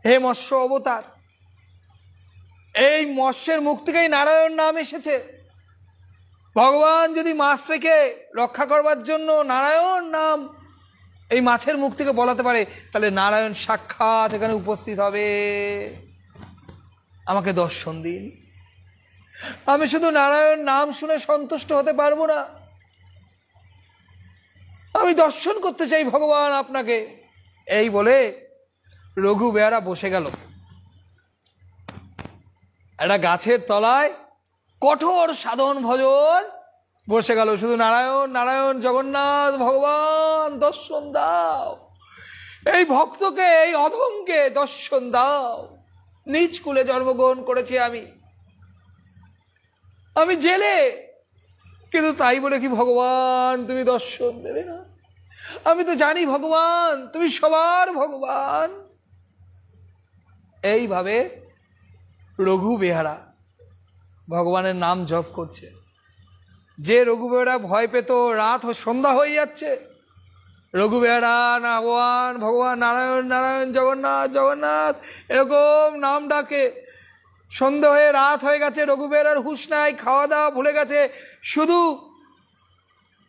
B: হে মৎস্য অবতার। এই মৎস্যের মুখ থেকেই নারায়ণ নাম এসেছে। ভগবান যদি মাছটাকে রক্ষা করবার জন্য নারায়ণ নাম এই মাছের মুখ থেকে বলাতে পারে, তাহলে নারায়ণ সাক্ষাৎ এখানে উপস্থিত হবে। আমাকে দর্শন দিন, আমি শুধু নারায়ণ নাম শুনে সন্তুষ্ট হতে পারবো না, আমি দর্শন করতে চাই ভগবান আপনাকে। এই বলে রঘু বেয়ারা বসে গেল একটা গাছের তলায়, কঠোর সাধন ভজন বসে গেল, শুধু নারায়ণ নারায়ণ, জগন্নাথ ভগবান দর্শন দাও, এই ভক্তকে, এই অধমকে দর্শন দাও। নিজ কুলে জন্মগ্রহণ করেছি আমি জেলে, কিন্তু তাই বলে কি ভগবান তুমি দর্শন দেবে না? আমি তো জানি ভগবান তুমি সবার ভগবান। এইভাবে রঘু বেহারা ভগবানের নাম জপ করছে। যে রঘু বেহারা ভয় পেত, রাত সন্ধ্যা হয়ে যাচ্ছে, রঘু বেহারা না ভগবান ভগবান নারায়ণ নারায়ণ জগন্নাথ জগন্নাথ এরকম নাম ডাকে, সন্ধ্যা হয়ে রাত হয়ে গেছে, রঘু বেহারার হুঁশ নাই, খাওয়া দাওয়া ভুলে গেছে, শুধু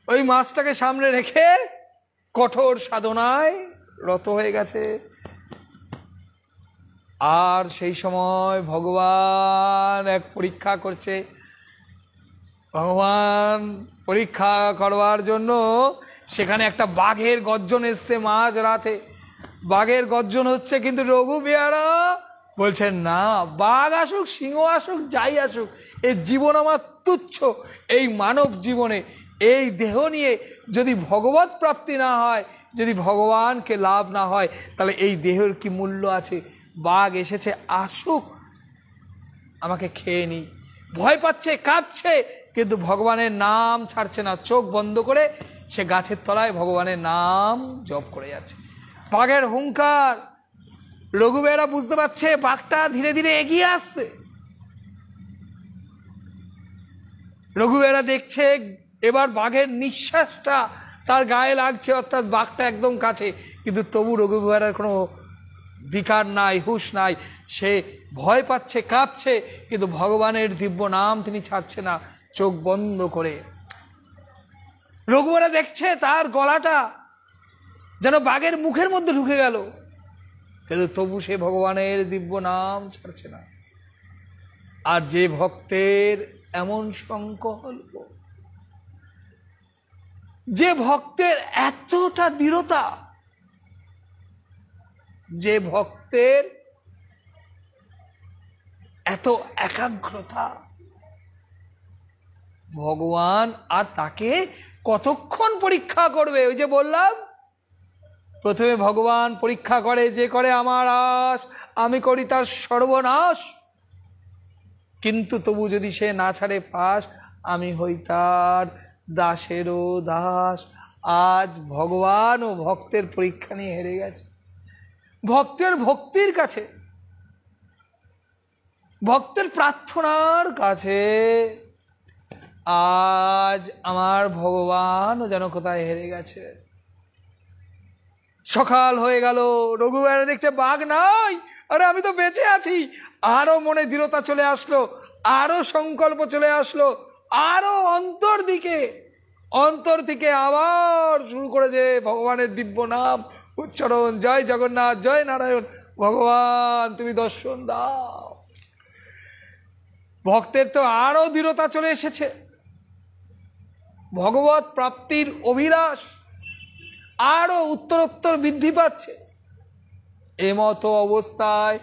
B: ওই মাছটাকে সামনে রেখে কঠোর সাধনায় রত হয়ে গেছে। আর সেই সময় ভগবান এক পরীক্ষা করছে। ভগবান পরীক্ষা করবার জন্য সেখানে একটা বাঘের গর্জন এসছে মাঝ রাতে। বাঘের গর্জন হচ্ছে, কিন্তু রঘু বেহারা বলছেন না, বাঘ আসুক, সিংহ আসুক, যাই আসুক, এই জীবন আমার তুচ্ছ। এই মানব জীবনে এই দেহ নিয়ে যদি ভগবত প্রাপ্তি না হয়, যদি ভগবানকে লাভ না হয়, তাহলে এই দেহের কি মূল্য আছে? বাঘ এসেছে, আসুক, আমাকে খেয়ে নি। ভয় পাচ্ছে, কাঁপছে, কিন্তু ভগবানের নাম ছাড়ছে না। চোখ বন্ধ করে সে গাছের তলায় ভগবানের নাম জপ করে যাচ্ছে। বাঘের হুঙ্কার, রঘু বেহারা বুঝতে পারছে বাঘটা ধীরে ধীরে এগিয়ে আসছে। রঘু বেহারা দেখছে এবার বাঘের নিঃশ্বাসটা তার গায়ে লাগছে, অর্থাৎ বাঘটা একদম কাছে, কিন্তু তবু রঘু বেহারার কোনো বিকার নাই, হুঁশ নাই। সে ভয় পাচ্ছে, কাঁপছে, কিন্তু ভগবানের দিব্য নাম তিনি ছাড়ছে না, চোখ বন্ধ করে। রঘু বেহারা দেখছে তার গলাটা যেন বাঘের মুখের মধ্যে ঢুকে গেল, কিন্তু তবু সে ভগবানের দিব্য নাম ছাড়ছে না। আর যে ভক্তের এমন সংকল্প, যে ভক্তের এতটা দৃঢ়তা, যে ভক্তের এত একাগ্রতা, ভগবান আর তাকে কতক্ষণ পরীক্ষা করবে? ওই যে বললাম, প্রথমে ভগবান পরীক্ষা করে, যে করে আমার আশ আমি করি তার সর্বনাশ, কিন্তু তবু যদি সে না ছাড়ে পাশ, আমি হই তার দাসেরও দাস। আজ ভগবান ও ভক্তের পরীক্ষা নিয়ে হেরে গেছে। ভক্তের ভক্তির কাছে, ভক্তের প্রার্থনার কাছে আজ আমার ভগবানও যেন কোথায় হেরে গেছে। সকাল হয়ে গেল, রঘু বেহারা দেখছে বাঘ নাই, আরে আমি তো বেঁচে আছি। আরো মনে দৃঢ়তা চলে আসলো, আরো সংকল্প চলে আসলো, আরো অন্তর থেকে আবার শুরু করেছে ভগবানের দিব্য নাম উচ্চারণ, জয় জগন্নাথ, জয় নারায়ণ, ভগবান তুমি দর্শন দাও। ভক্তের তো আরো দৃঢ়তা চলে এসেছে, ভগবত প্রাপ্তির অভিলাষ আরো উত্তরোত্তর বৃদ্ধি পাচ্ছে। এমতো অবস্থায়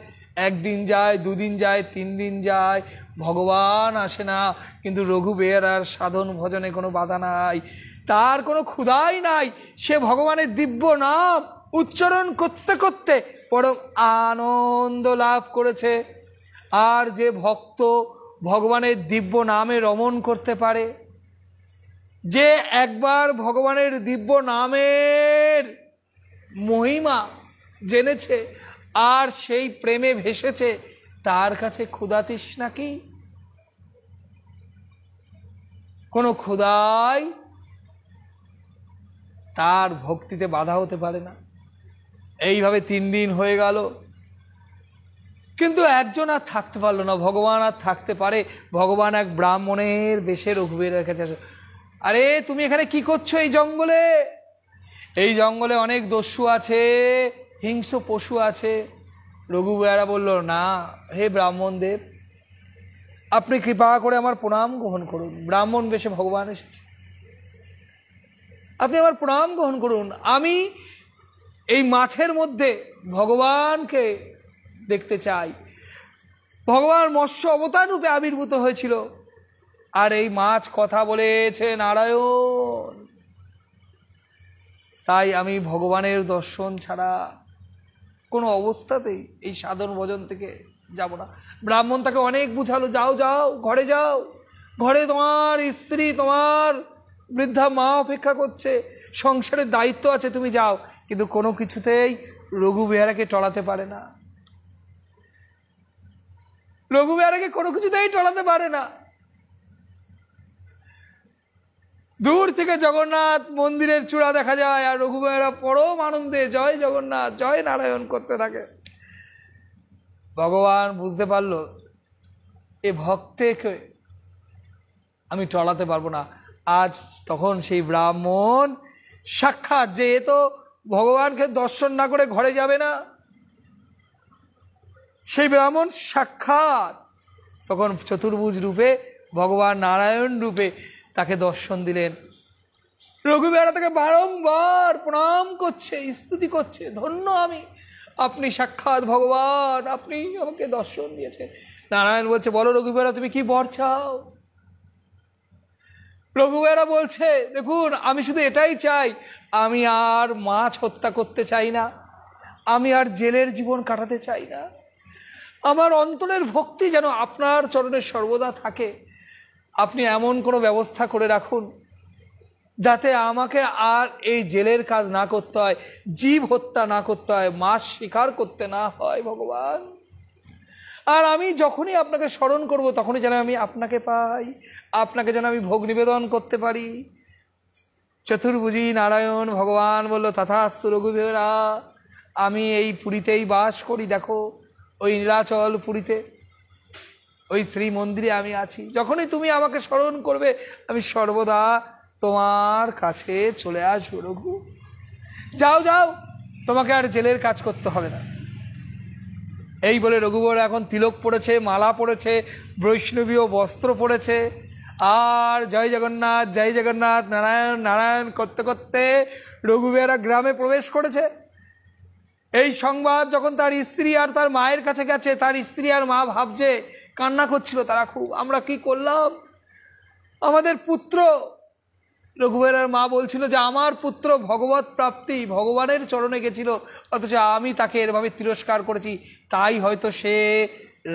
B: একদিন যায়, দুদিন যায়, 3 দিন যায়, ভগবান আসে না। কিন্তু রঘুবেয়ারার সাধন ভজনে কোনো বাধা নাই, তার কোনো ক্ষুধাই নাই। সে ভগবানের দিব্য নাম উচ্চারণ করতে করতে পরম আনন্দ লাভ করেছে। আর যে ভক্ত ভগবানের দিব্য নামে রমণ করতে পারে, যে একবার ভগবানের দিব্য নামের মহিমা জেনেছে আর সেই প্রেমে ভেসেছে, তার কাছে ক্ষুধা তৃষ্ণা কি? কোনো ক্ষুধাই তার ভক্তিতে বাধা হতে পারে না। এইভাবে 3 দিন হয়ে গেল, কিন্তু একজন আর থাকতে পারলো না। ভগবান আর থাকতে পারে? ভগবান এক ব্রাহ্মণের বেশে রঘুবীরের কাছে আসে। আরে তুমি এখানে কি করছো এই জঙ্গলে? এই জঙ্গলে অনেক দস্যু আছে, হিংস্র পশু আছে। রঘুবীরা বলল, না হে ব্রাহ্মণ দেব, আপনি কৃপা করে আমার প্রণাম গ্রহণ করুন। ব্রাহ্মণ বেশে ভগবান এসেছে, আপনি আমার প্রণাম গ্রহণ করুন। আমি এই মাছের মধ্যে ভগবানকে দেখতে চাই। ভগবান মৎস্য অবতার রূপে আবির্ভূত হয়েছিল, আর এই মাছ কথা বলেছে নারায়ণ। তাই আমি ভগবানের দর্শন ছাড়া কোনো অবস্থাতেই এই সাধন ভজন থেকে যাব না। ব্রাহ্মণ তাকে অনেক বুঝালো, যাও যাও, ঘরে যাও, ঘরে তোমার স্ত্রী, তোমার বৃদ্ধা মা অপেক্ষা করছে, সংসারের দায়িত্ব আছে, তুমি যাও। কিন্তু কোনো কিছুতেই রঘুবেয়ারাকে টলাতে পারে না। রঘুবেয়ারাকে কোনো কিছুতেই টলাতে পারে না। দূর থেকে জগন্নাথ মন্দিরের চূড়া দেখা যায়, আর রঘুবেয়ারা পরম আনন্দে জয় জগন্নাথ জয় নারায়ণ করতে থাকে। ভগবান বুঝতে পারলো এ ভক্তকে আমি টলাতে পারবো না। আজ তখন সেই ব্রাহ্মণ সাক্ষাৎ, যে এ তো ভগবানকে দর্শন না করে ঘরে যাবে না, সেই ব্রাহ্মণ সাক্ষাৎ তখন চতুর্ভুজ রূপে ভগবান নারায়ণ রূপে তাকে দর্শন দিলেন। রঘুবীরা তাকে বারংবার প্রণাম করছে, স্তুতি করছে, ধন্য আমি, আপনি সাক্ষাৎ ভগবান, আপনি আমাকে দর্শন দিয়েছেন। নারায়ণ বলছে, বলো রঘুবীরা তুমি কি বর চাও? রঘুবীরা বলছে, দেখুন আমি শুধু এটাই চাই, আমি আর মাছ হত্যা করতে চাই না, আমি আর জেলের জীবন কাটাতে চাই না। আমার অন্তরের ভক্তি যেন আপনার চরণে সর্বদা থাকে। আপনি এমন কোনো ব্যবস্থা করে রাখুন যাতে আমাকে আর এই জেলের কাজ না করতে হয়, জীব হত্যা না করতে হয়, মাছ শিকার করতে না হয় ভগবান। আর আমি যখনই আপনাকে স্মরণ করব তখনই যেন আমি আপনাকে পাই, আপনাকে যেন আমি ভোগ নিবেদন করতে পারি। চতুর্ভুজী নারায়ণ ভগবান বলল, তথাস্তু রঘুবীরা, আমি এই পুরীতেই বাস করি। দেখো ওই নীলাচল পুরীতে, ওই শ্রী মন্দিরে আমি আছি। যখনই তুমি আমাকে স্মরণ করবে আমি সর্বদা তোমার কাছে চলে আসবো। রঘু যাও যাও, তোমাকে আর জেলের কাজ করতে হবে না। এই বলে রঘুবর এখন তিলক পড়েছে, মালা পড়েছে, বৈষ্ণবীয় বস্ত্র পড়েছে, আর জয় জগন্নাথ জয় জগন্নাথ নারায়ণ নারায়ণ করতে করতে রঘুবীরা গ্রামে প্রবেশ করেছে। এই সংবাদ যখন তার স্ত্রী আর তার মায়ের কাছে গেছে, তার স্ত্রী আর মা ভাবছে, কান্না করছিল তারা খুব, আমরা কি করলাম, আমাদের পুত্র। রঘুবীরার মা বলছিল যে আমার পুত্র ভগবত প্রাপ্তি, ভগবানের চরণে গেছিল, অথচ আমি তাকে এরভাবে তিরস্কার করেছি, তাই হয়তো সে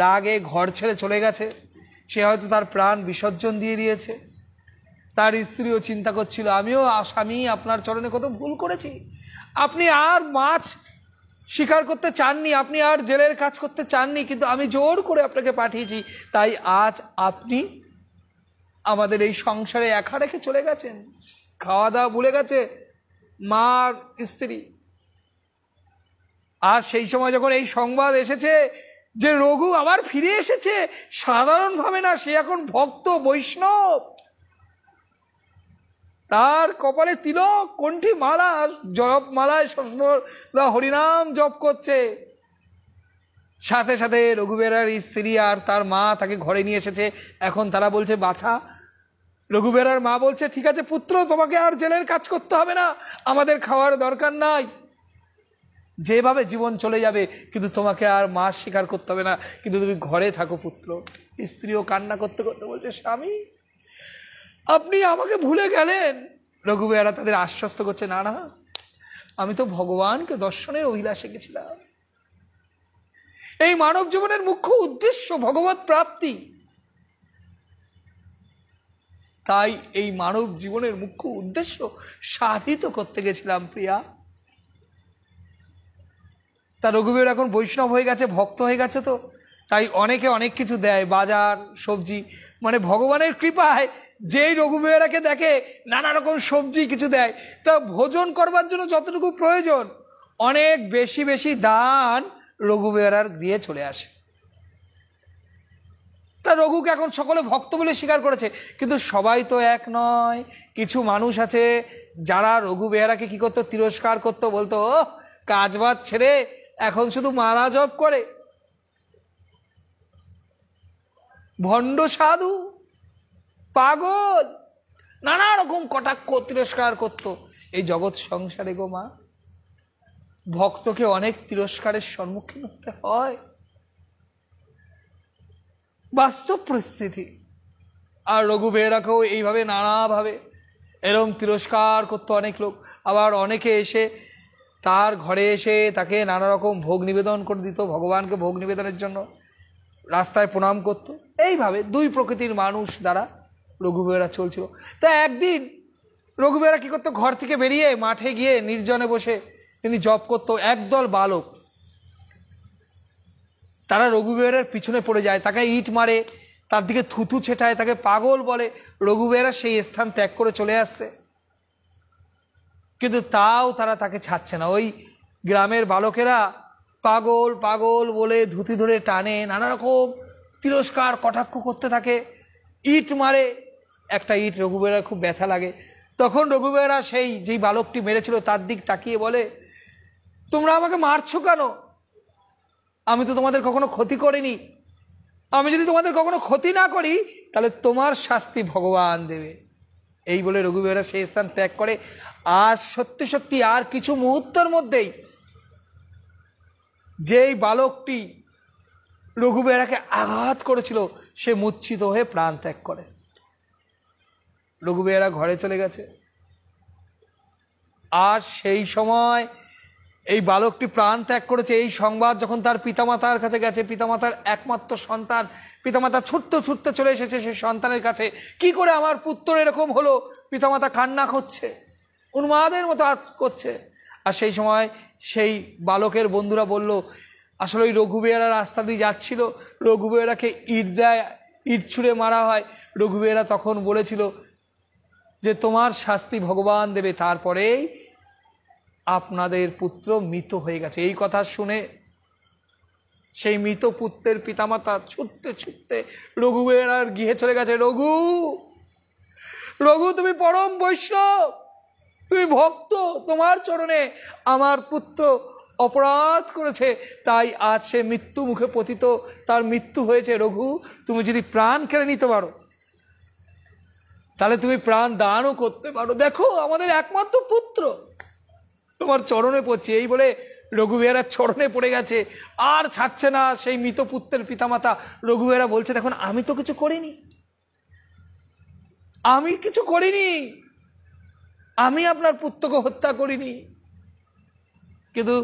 B: রাগে ঘর ছেড়ে চলে গেছে, সে হয়তো তার প্রাণ বিসর্জন দিয়ে দিয়েছে। তার স্ত্রীও চিন্তা করছিল, আমিও স্বামী আপনার চরণে কত ভুল করেছি, আপনি আর মাছ শিকার করতে চাননি, আপনি আর জেলের কাজ করতে চাননি, কিন্তু আমি জোর করে আপনাকে পাঠিয়েছি, তাই আজ আপনি আমাদের এই সংসারে একা রেখে চলে গেছেন। খাওয়া দাওয়া ভুলে গেছে মার স্ত্রী। আর সেই সময় যখন এই সংবাদ এসেছে যে রঘু আবার ফিরে এসেছে, সাধারণভাবে না, সে এখন ভক্ত বৈষ্ণব, তার কপালে তিলক, কণ্ঠী মালা, জপ মালায় সর্বদা হরিনাম জপ করছে। সাথে সাথে রঘুবীরার স্ত্রী আর তার মা তাকে ঘরে নিয়ে এসেছে। এখন তারা বলছে, বাছা, রঘুবীরার মা বলছে, ঠিক আছে পুত্র, তোমাকে আর জেলের কাজ করতে হবে না, আমাদের খাওয়ার দরকার নাই, যেভাবে জীবন চলে যাবে, কিন্তু তোমাকে আর মাছ শিকার করতে হবে না, কিন্তু তুমি ঘরে থাকো পুত্র। স্ত্রীও কান্না করতে করতে বলছে, স্বামী আপনি আমাকে ভুলে গেলেন। রঘুবীরা তাদের আশ্বস্ত করছে, না না, আমি তো ভগবানকে দর্শনের অভিলাষে গেছিলাম। এই মানব জীবনের মুখ্য উদ্দেশ্য ভগবত প্রাপ্তি। তাই এই মানব জীবনের মুখ্য উদ্দেশ্য সাধিত করতে গেছিলাম প্রিয়া। তা রঘুবীর এখন বৈষ্ণব হয়ে গেছে, ভক্ত হয়ে গেছে, তো তাই অনেকে অনেক কিছু দেয়, বাজার সবজি, মানে ভগবানের কৃপায় যেই রঘুবীরাকে দেখে নানা রকম সবজি কিছু দেয়। তা ভোজন করবার জন্য যতটুকু প্রয়োজন অনেক বেশি বেশি দান রঘুবীরার গৃহে চলে আসে। তা রঘুকে এখন সকলে ভক্ত বলে স্বীকার করেছে, কিন্তু সবাই তো এক নয়। কিছু মানুষ আছে যারা রঘুবীরাকে কি করতো, তিরস্কার করতো, বলতো কাজ বাজ ছেড়ে এখন শুধু মালা জপ করে, ভণ্ড সাধু, পাগল, নানা রকম কটাক্ষ তিরস্কার করত। এই জগৎ সংসারে গো মা, ভক্তকে অনেক তিরস্কারের সম্মুখীন হতে হয়, বাস্তব পরিস্থিতি। আর রঘুবীরাকেও এইভাবে নানাভাবে এরকম তিরস্কার করতো অনেক লোক। আবার অনেকে এসে তার ঘরে এসে তাকে নানা রকম ভোগ নিবেদন করে দিত, ভগবানকে ভোগ নিবেদনের জন্য রাস্তায় প্রণাম করত। এইভাবে দুই প্রকৃতির মানুষ দ্বারা রঘুবীরা চলছিল। তা একদিন রঘুবীরা কি করতো, ঘর থেকে বেরিয়ে মাঠে গিয়ে নির্জনে বসে তিনি জপ করত। একদল বালক তারা রঘুবীরের পিছনে পড়ে যায়, তাকে ইট মারে, তার দিকে থুতু ছেটায়, তাকে পাগল বলে। রঘুবীরা সেই স্থান ত্যাগ করে চলে আসছে, কিন্তু তাও তারা তাকে ছাড়ছে না। ওই গ্রামের বালকেরা পাগল পাগল বলে ধুতি ধরে টানে, নানা রকম তিরস্কার কটাক্ষ করতে থাকে, ইট মারে। একটা ইট রঘুবীরা খুব ব্যথা লাগে। তখন রঘুবীরা সেই যেই বালকটি মেরেছিল তার দিক তাকিয়ে বলে, তোমরা আমাকে মারছো কেন? আমি তো তোমাদের কখনো ক্ষতি করিনি। আমি যদি তোমাদের কখনো ক্ষতি না করি তাহলে তোমার শাস্তি ভগবান দেবে। এই বলে রঘুবীরা সেই স্থান ত্যাগ করে। আর সত্যি সত্যি আর কিছু মুহূর্তের মধ্যেই যেই বালকটি রঘুবীরাকে আঘাত করেছিল সে মূর্ছিত হয়ে প্রাণ ত্যাগ করে। রঘুবীরা ঘরে চলে গেছে। আর সেই সময় এই বালকটি প্রাণ ত্যাগ করেছে এই সংবাদ যখন তার পিতামাতার কাছে গেছে, পিতামাতার একমাত্র সন্তান, পিতামাতা ছুটতে ছুটতে চলে এসেছে সেই সন্তানের কাছে। কি করে আমার পুত্র এরকম হলো? পিতামাতা কান্না করছে, উন্মাদের মতো আজ করছে। আর সেই সময় সেই বালকের বন্ধুরা বলল, আসলে ওই রঘুবীরা রাস্তা দিয়ে যাচ্ছিল, রঘুবীরাকে ইট দেয়, ইট ছুঁড়ে মারা হয়। রঘুবীরা তখন বলেছিল যে তোমার শাস্তি ভগবান দেবে। তারপরেই আপনাদের পুত্র মৃত হয়ে গেছে। এই কথা শুনে সেই মৃত পুত্রের পিতামাতা ছুটতে ছুটতে রঘুবীরার গৃহে চলে গেছে। রঘু, রঘু, তুমি পরম বৈষ্ণব, তুমি ভক্ত, তোমার চরণে আমার পুত্র অপরাধ করেছে, তাই আজ সে মৃত্যু মুখে পতিত, তার মৃত্যু হয়েছে। রঘু, তুমি যদি প্রাণ কেড়ে নিতে পারো তাহলে তুমি প্রাণ দানও করতে পারো। দেখো আমাদের একমাত্র পুত্র তোমার চরণে পড়ছে। এই বলে রঘুবীরার চরণে পড়ে গেছে, আর ছাড়ছে না সেই মৃত পুত্রের পিতামাতা। রঘুবীরা বলছে, দেখুন আমি তো কিছু করিনি, আমি কিছু করিনি, আমি আপনার পুত্রকে হত্যা করিনি। কিন্তু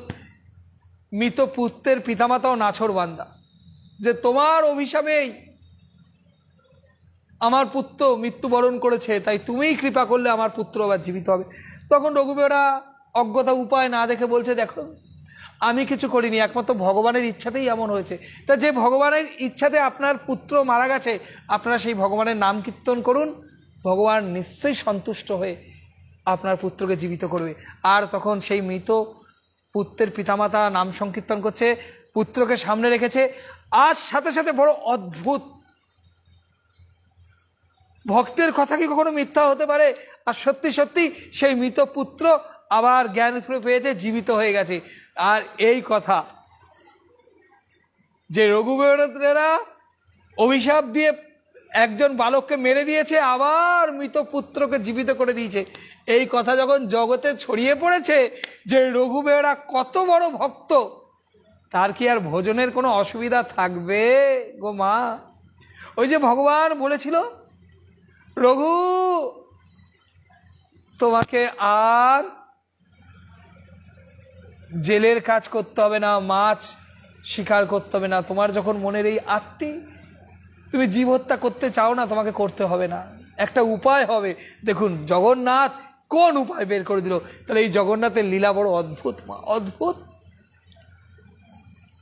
B: মৃত পুত্রের পিতামাতাও নাছোড়বান্দা, যে তোমার অভিশাপেই আমার পুত্র মৃত্যুবরণ করেছে, তাই তুমিই কৃপা করলে আমার পুত্র আবার জীবিত হবে। তখন রঘুবীরা অজ্ঞতা উপায় না দেখে বলছে, দেখো আমি কিছু করিনি, একমাত্র ভগবানের ইচ্ছাতেই এমন হয়েছে। তা যে ভগবানের ইচ্ছাতে আপনার পুত্র মারা গেছে, আপনারা সেই ভগবানের নাম কীর্তন করুন, ভগবান নিশ্চয়ই সন্তুষ্ট হয়ে আপনার পুত্রকে জীবিত করবে। আর তখন সেই মৃত পুত্রের পিতামাতা নাম সংকীর্তন করছে, পুত্রকে সামনে রেখেছে। আর সাথে সাথে বড় অদ্ভুত, ভক্তের কথা কি কখনো মিথ্যা হতে পারে? আর সত্যি সত্যি সেই মৃত পুত্র আবার জ্ঞান ফিরে পেয়েছে, জীবিত হয়ে গেছে। আর এই কথা যে রঘুবীরা অভিশাপ দিয়ে একজন বালককে মেরে দিয়েছে, আবার মৃত পুত্রকে জীবিত করে দিয়েছে, এই কথা যখন জগতে ছড়িয়ে পড়েছে যে রঘুবীরা কত বড় ভক্ত, তার কি আর ভোজনের কোনো অসুবিধা থাকবে গো মা? ওই যে ভগবান বলেছিল রঘু তোমাকে আর জেলের কাজ করতে হবে না, মাছ শিকার করতে হবে না, তোমার যখন মনের এই আত্মী, তুমি জীব হত্যা করতে চাও না, তোমাকে করতে হবে না, একটা উপায় হবে। দেখুন জগন্নাথ কোন উপায় বের করে দিল। তাহলে এই জগন্নাথের লীলা বড় অদ্ভুত, মা অদ্ভুত।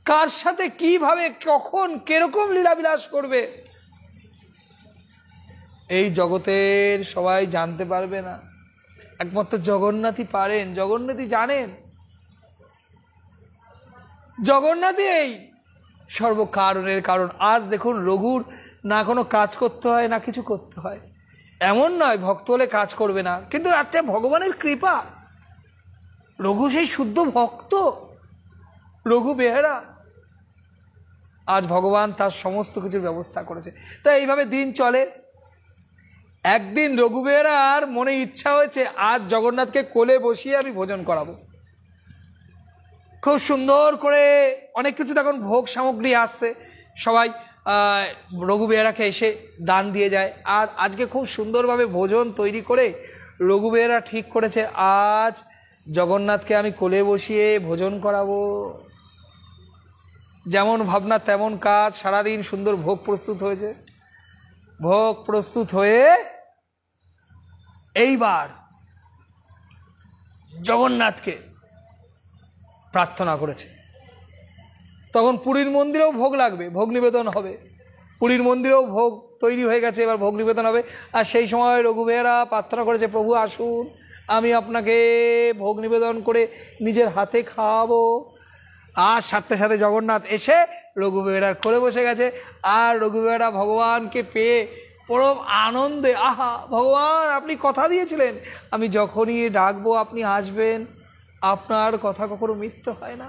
B: কার সাথে কিভাবে কখন কিরকম লীলা বিলাস করবে এই জগতের সবাই জানতে পারবে না, একমাত্র জগন্নাথই পারেন, জগন্নাথই জানেন। জগন্নাথই এই সর্বকারণের কারণ। আজ দেখুন রঘুর না কোনো কাজ করতে হয় না কিছু করতে হয়, এমন নয় ভক্ত হলে কাজ করবে না, কিন্তু একটা ভগবানের কৃপা, রঘু সেই শুদ্ধ ভক্ত, রঘু বেহারা, আজ ভগবান তার সমস্ত কিছুর ব্যবস্থা করেছে। তাই এইভাবে দিন চলে। একদিন রঘু বেহারার মনে ইচ্ছা হয়েছে আজ জগন্নাথকে কোলে বসিয়ে আমি ভোজন করাবো। খুব সুন্দর করে অনেক কিছু তখন ভোগ সামগ্রী আসছে, সবাই রঘু বেহারাকে এসে দান দিয়ে যায়। আর আজকে খুব সুন্দরভাবে ভোজন তৈরি করে রঘু বেহারা ঠিক করেছে আজ জগন্নাথকে আমি কোলে বসিয়ে ভোজন করাবো। যেমন ভাবনা তেমন কাজ, সারাদিন সুন্দর ভোগ প্রস্তুত হয়েছে। ভোগ প্রস্তুত হয়ে এইবার জগন্নাথকে প্রার্থনা করেছে। তখন পুরীর মন্দিরেও ভোগ লাগবে, ভোগ নিবেদন হবে, পুরীর মন্দিরেও ভোগ তৈরি হয়ে গেছে, এবার ভোগ নিবেদন হবে। আর সেই সময় রঘু বেহারা প্রার্থনা করেছে, প্রভু আসুন, আমি আপনাকে ভোগ নিবেদন করে নিজের হাতে খাওয়াবো। আর সাথে সাথে জগন্নাথ এসে রঘু বেহারার কোলে বসে গেছে। আর রঘু বেহারা ভগবানকে পেয়ে পরম আনন্দে, আহা ভগবান আপনি কথা দিয়েছিলেন আমি যখনই ডাকবো আপনি আসবেন, আপনার কথা কখনো মিথ্যে হয় না।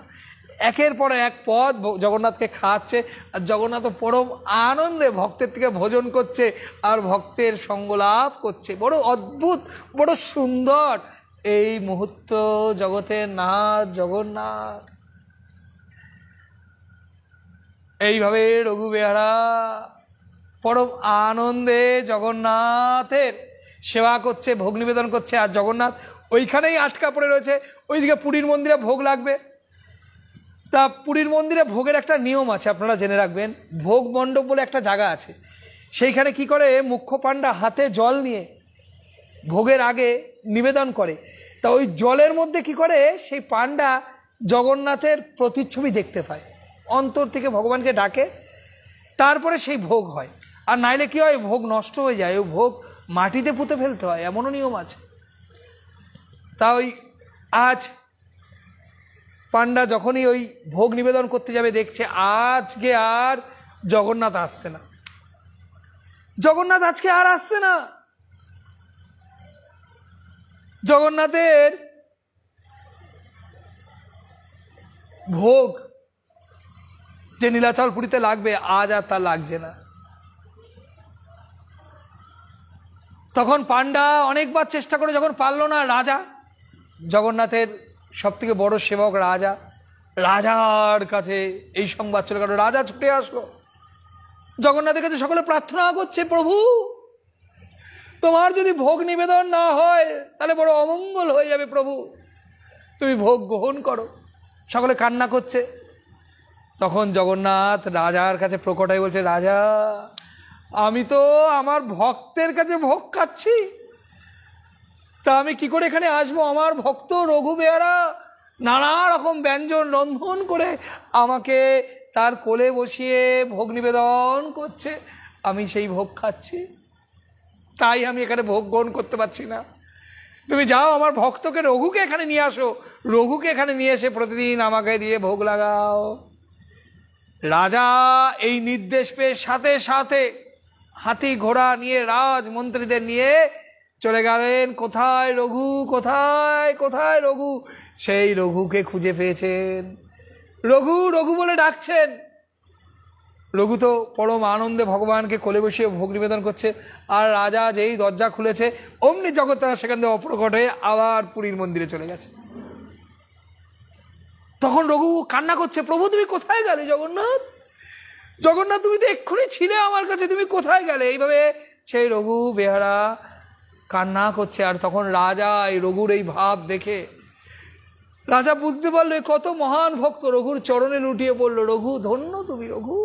B: একের পর এক পদ জগন্নাথকে খাওয়াচ্ছে, আর জগন্নাথ পরম আনন্দে ভক্তের থেকে ভোজন করছে আর ভক্তের সঙ্গ লাভ করছে। বড় অদ্ভুত, বড় সুন্দর এই মুহূর্ত জগতের নাথ জগন্নাথ। এইভাবে রঘু বেহারা পরম আনন্দে জগন্নাথের সেবা করছে, ভোগ নিবেদন করছে। আর জগন্নাথ ওইখানেই আটকা পড়ে রয়েছে। ওইদিকে পুরীর মন্দিরে ভোগ লাগবে। তা পুরীর মন্দিরে ভোগের একটা নিয়ম আছে, আপনারা জেনে রাখবেন। ভোগ মণ্ডপ বলে একটা জায়গা আছে, সেইখানে কি করে মুখ্য পাণ্ডা হাতে জল নিয়ে ভোগের আগে নিবেদন করে। তা ওই জলের মধ্যে কি করে সেই পাণ্ডা জগন্নাথের প্রতিচ্ছবি দেখতে পায়, অন্তর থেকে ভগবানকে ডাকে, তারপরে সেই ভোগ হয়। আর নাইলে কি হয়, ভোগ নষ্ট হয়ে যায়, ওই ভোগ মাটিতে পুঁতে ফেলতে হয়, এমনও নিয়ম আছে। তা ওই আজ পাণ্ডা যখনই ওই ভোগ নিবেদন করতে যাবে দেখছে আজকে আর জগন্নাথ আসছে না, জগন্নাথ আজকে আর আসছে না। জগন্নাথের ভোগ যে নীলাচল পুরীতে লাগবে আজ আর তা লাগছে না। তখন পাণ্ডা অনেকবার চেষ্টা করে, যখন পারল না, রাজা জগন্নাথের সব থেকে বড় সেবক রাজা, রাজার কাছে এই সংবাদ চলে গেল। রাজা ছুটে আসলো জগন্নাথের কাছে, সকলে প্রার্থনা করছে, প্রভু তোমার যদি ভোগ নিবেদন না হয় তাহলে বড় অমঙ্গল হয়ে যাবে, প্রভু তুমি ভোগ গ্রহণ করো। সকলে কান্না করছে। তখন জগন্নাথ রাজার কাছে প্রকট হয়ে বলছে, রাজা আমি তো আমার ভক্তের কাছে ভোগ খাচ্ছি, তা আমি কি করে এখানে আসবো? আমার ভক্ত রঘু বেহারা নানা রকম ব্যঞ্জন রন্ধন করে আমাকে তার কোলে বসিয়ে ভোগ নিবেদন করছে, আমি সেই ভোগ খাচ্ছি, তাই আমি এখানে ভোগ গ্রহণ করতে পারছি না। তুমি যাও আমার ভক্তকে রঘুকে এখানে নিয়ে আসো, রঘুকে এখানে নিয়ে এসে প্রতিদিন আমাকে দিয়ে ভোগ লাগাও। রাজা এই নির্দেশ পেয়ে সাথে সাথে হাতি ঘোড়া নিয়ে রাজমন্ত্রীদের নিয়ে চলে গেলেন। কোথায় রঘু, কোথায় কোথায় রঘু? সেই রঘুকে খুঁজে পেয়েছেন, রঘু রঘু বলে ডাকছেন। রঘু তো পরম আনন্দে ভগবানকে কোলে বসিয়ে ভোগ নিবেদন করছে। আর রাজা যেই দরজা খুলেছে অমনি জগৎতারা সেখান থেকে অপ্রকট হয়ে আবার পুরীর মন্দিরে চলে গেছে। তখন রঘু কান্না করছে, প্রভু তুমি কোথায় গেলে? জগন্নাথ, জগন্নাথ তুমি তো এক্ষুনি ছিলে আমার কাছে, তুমি কোথায় গেলে? এইভাবে সেই রঘু বেহারা কান্না করছে। আর তখন রাজা এই রঘুর এই ভাব দেখে রাজা বুঝতে পারলো কত মহান ভক্ত, রঘুর চরণে লুটিয়ে পড়লো। রঘু ধন্য তুমি, রঘু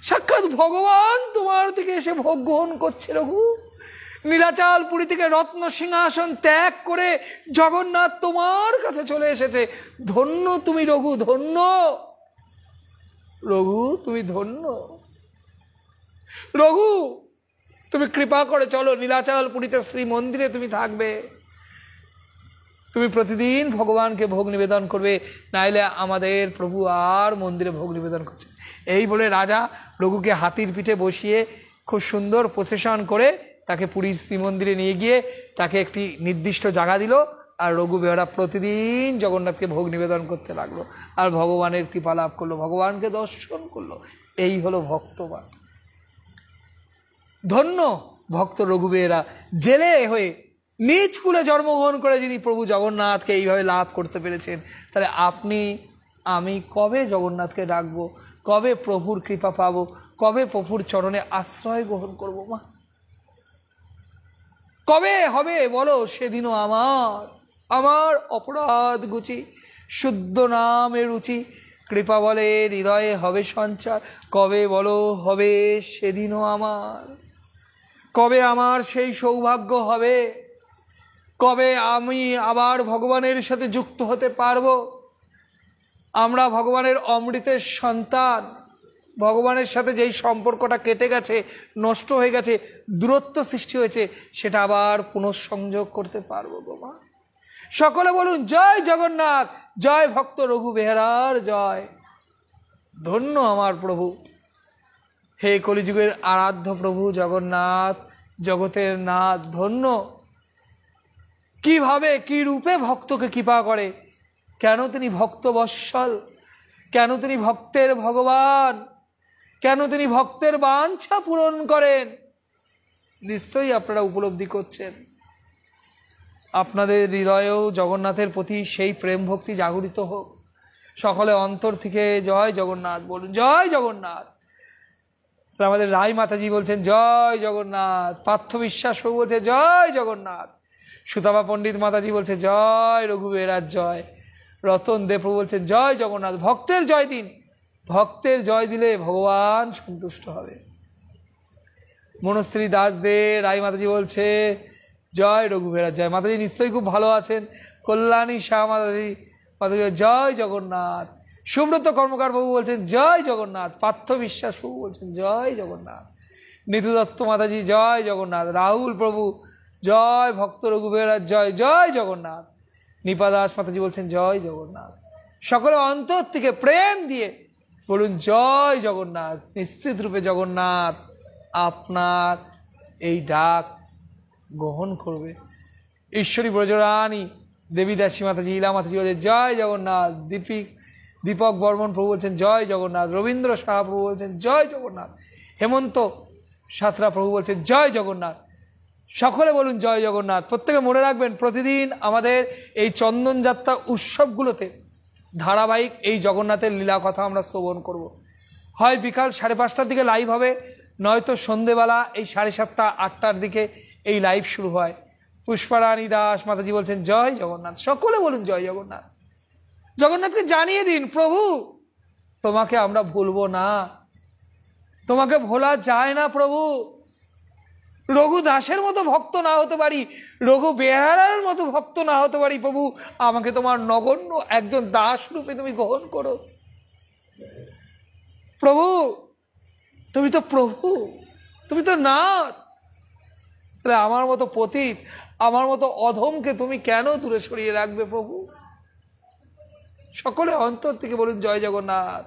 B: সাক্ষাৎ ভগবান তোমার দিকে এসে ভোগ গ্রহণ করছে। রঘু নীলাচল পুরী থেকে রত্ন সিংহাসন ত্যাগ করে জগন্নাথ তোমার কাছে চলে এসেছে। ধন্য তুমি রঘু, ধন্য রঘু, তুমি ধন্য। রঘু তুমি কৃপা করে চলো নীলাচল পুরীতে শ্রী মন্দিরে তুমি থাকবে, তুমি প্রতিদিন ভগবানকে ভোগ নিবেদন করবে, নাইলে আমাদের প্রভু আর মন্দিরে ভোগ নিবেদন করছে। এই বলে রাজা রঘুকে হাতির পিঠে বসিয়ে খুব সুন্দর প্রসেশন করে তাকে পুরীর শ্রীমন্দিরে নিয়ে গিয়ে তাকে একটি নির্দিষ্ট জায়গা দিল। আর রঘু বেহারা প্রতিদিন জগন্নাথকে ভোগ নিবেদন করতে লাগলো আর ভগবানের কৃপা লাভ করলো, ভগবানকে দর্শন করলো। এই হলো ভক্তবান। ধন্য ভক্ত রঘু বেহারা, জেলে হয়ে নিজ কুলে জন্মগ্রহণ করে যিনি প্রভু জগন্নাথকে এইভাবে লাভ করতে পেরেছেন। তাহলে আপনি আমি কবে জগন্নাথকে ডাকবো, কবে প্রভুর কৃপা পাবো, কবে প্রভুর চরণে আশ্রয় গ্রহণ করবো? মা কবে হবে বলো সেদিনও আমার অপরাধ গুচি, শুদ্ধ নামে রুচি, কৃপা বলে হৃদয়ে হবে সঞ্চার। কবে বলো হবে সেদিনও কবে আমার সেই সৌভাগ্য হবে, কবে আমি আবার ভগবানের সাথে যুক্ত হতে পারবো? আমরা ভগবানের অমৃতের সন্তান, ভগবানের সাথে যেই সম্পর্কটা কেটে গেছে, নষ্ট হয়ে গেছে, দূরত্ব সৃষ্টি হয়েছে, সেটা আবার পুনঃসংযোগ করতে পারবো গো মা। সকলে বলুন জয় জগন্নাথ, জয় ভক্ত রঘু বেহারার জয়। ধন্য আমার প্রভু, হে কলিযুগের আরাধ্য প্রভু জগন্নাথ, জগতের নাথ, ধন্য। কিভাবে কি রূপে ভক্তকে কৃপা করে, কেন তিনি ভক্ত বৎসল, কেন তিনি ভক্তের ভগবান, কেন তিনি ভক্তের বাঞ্ছা পূরণ করেন, নিশ্চয়ই আপনারা উপলব্ধি করছেন। আপনাদের হৃদয়েও জগন্নাথের প্রতি সেই প্রেম ভক্তি জাগরিত হোক। সকলে অন্তর থেকে জয় জগন্নাথ বলুন, জয় জগন্নাথ। আমাদের রায় মাতাজি বলছেন জয় জগন্নাথ, পার্থ বিশ্বাস প্রভু বলছে জয় জগন্নাথ, সুতাবা পণ্ডিত মাতাজি বলছে জয় রঘু বেহারার জয়, রতন দে প্রভু বলছেন জয় জগন্নাথ। ভক্তের জয় দিন, ভক্তের জয় দিলে ভগবান সন্তুষ্ট হবে। মনশ্রী দাস দে রায় মাতাজি বলছে জয় রঘু বেহারার জয়। মাতাজি নিশ্চয়ই খুব ভালো আছেন। কল্যাণী শাহ মাতাজি জয় জগন্নাথ। সুব্রত কর্মকার প্রভু বলছেন জয় জগন্নাথ। পার্থ বিশ্বাস প্রভু বলছেন জয় জগন্নাথ। নিতু দত্ত মাতাজি জয় জগন্নাথ। রাহুল প্রভু জয় ভক্ত রঘু বেহারার জয়, জয় জগন্নাথ। নিপা দাস মাতাজি বলছেন জয় জগন্নাথ। সকলে অন্তর থেকে প্রেম দিয়ে বলুন জয় জগন্নাথ। নিশ্চিত রূপে জগন্নাথ আপনার এই ডাক গ্রহণ করবে। ঈশ্বরী ব্রজরানী দেবী দাসী মাতাজি, ইলা মাতাজি বলছেন জয় জগন্নাথ। দীপক বর্মন প্রভু বলছেন জয় জগন্নাথ। রবীন্দ্র সাহা প্রভু বলছেন জয় জগন্নাথ। হেমন্ত সাঁতরা প্রভু বলছেন জয় জগন্নাথ। সকলে বলুন জয় জগন্নাথ। প্রত্যেকে মনে রাখবেন প্রতিদিন আমাদের এই চন্দন যাত্রা উৎসবগুলোতে ধারাবাহিক এই জগন্নাথের লীলা কথা আমরা শ্রবণ করব। হয় বিকাল 5:30টার দিকে লাইভ হবে, নয়তো সন্ধেবেলা এই 7:30 8টার দিকে এই লাইভ শুরু হয়। পুষ্পারানী দাস মাতাজি বলছেন জয় জগন্নাথ। সকলে বলুন জয় জগন্নাথ। জগন্নাথকে জানিয়ে দিন প্রভু তোমাকে আমরা ভুলবো না, তোমাকে ভোলা যায় না প্রভু। রঘু দাসের মতো ভক্ত না হতে পারি, রঘু বেহারার মতো ভক্ত না হতে পারি, প্রভু আমাকে তোমার নগণ্য একজন দাস রূপে তুমি গ্রহণ করো। প্রভু তুমি তো প্রভু, তুমি তো নাথ, তাহলে আমার মতো পতিত, আমার মতো অধমকে তুমি কেন দূরে সরিয়ে রাখবে প্রভু? সকলে অন্তর থেকে বলুন জয় জগন্নাথ।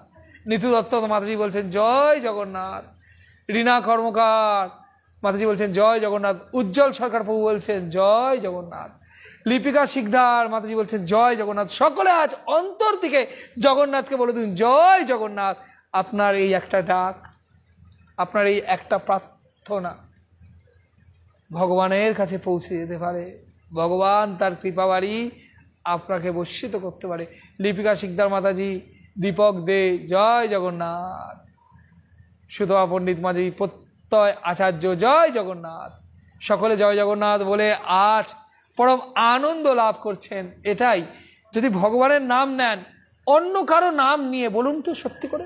B: নিতু দত্ত মাতাজি বলছেন জয় জগন্নাথ। রীনা কর্মকার মাতাজি বলছেন জয় জগন্নাথ। উজ্জ্বল সরকার প্রভু বলছেন জয় জগন্নাথ। লিপিকা শিকদার মাতাজি বলছেন জয় জগন্নাথ। সকলে আজ অন্তর থেকে জগন্নাথকে বলে দিন জয় জগন্নাথ। আপনার এই একটা ডাক, আপনার এই একটা প্রার্থনা ভগবানের কাছে পৌঁছে যেতে পারে। ভগবান তার কৃপাবাড়ি আপনাকে বর্ষিত করতে পারে। লিপিকা শিকদার মাতাজি, দীপক দে জয় জগন্নাথ। সুতবা পণ্ডিত মাঝি, তয় আচার্য জয় জগন্নাথ। সকলে জয় জগন্নাথ বলে আজ পরম আনন্দ লাভ করছেন। এটাই, যদি ভগবানের নাম নেন, অন্য কারো নাম নিয়ে বলুন তো সত্যি করে,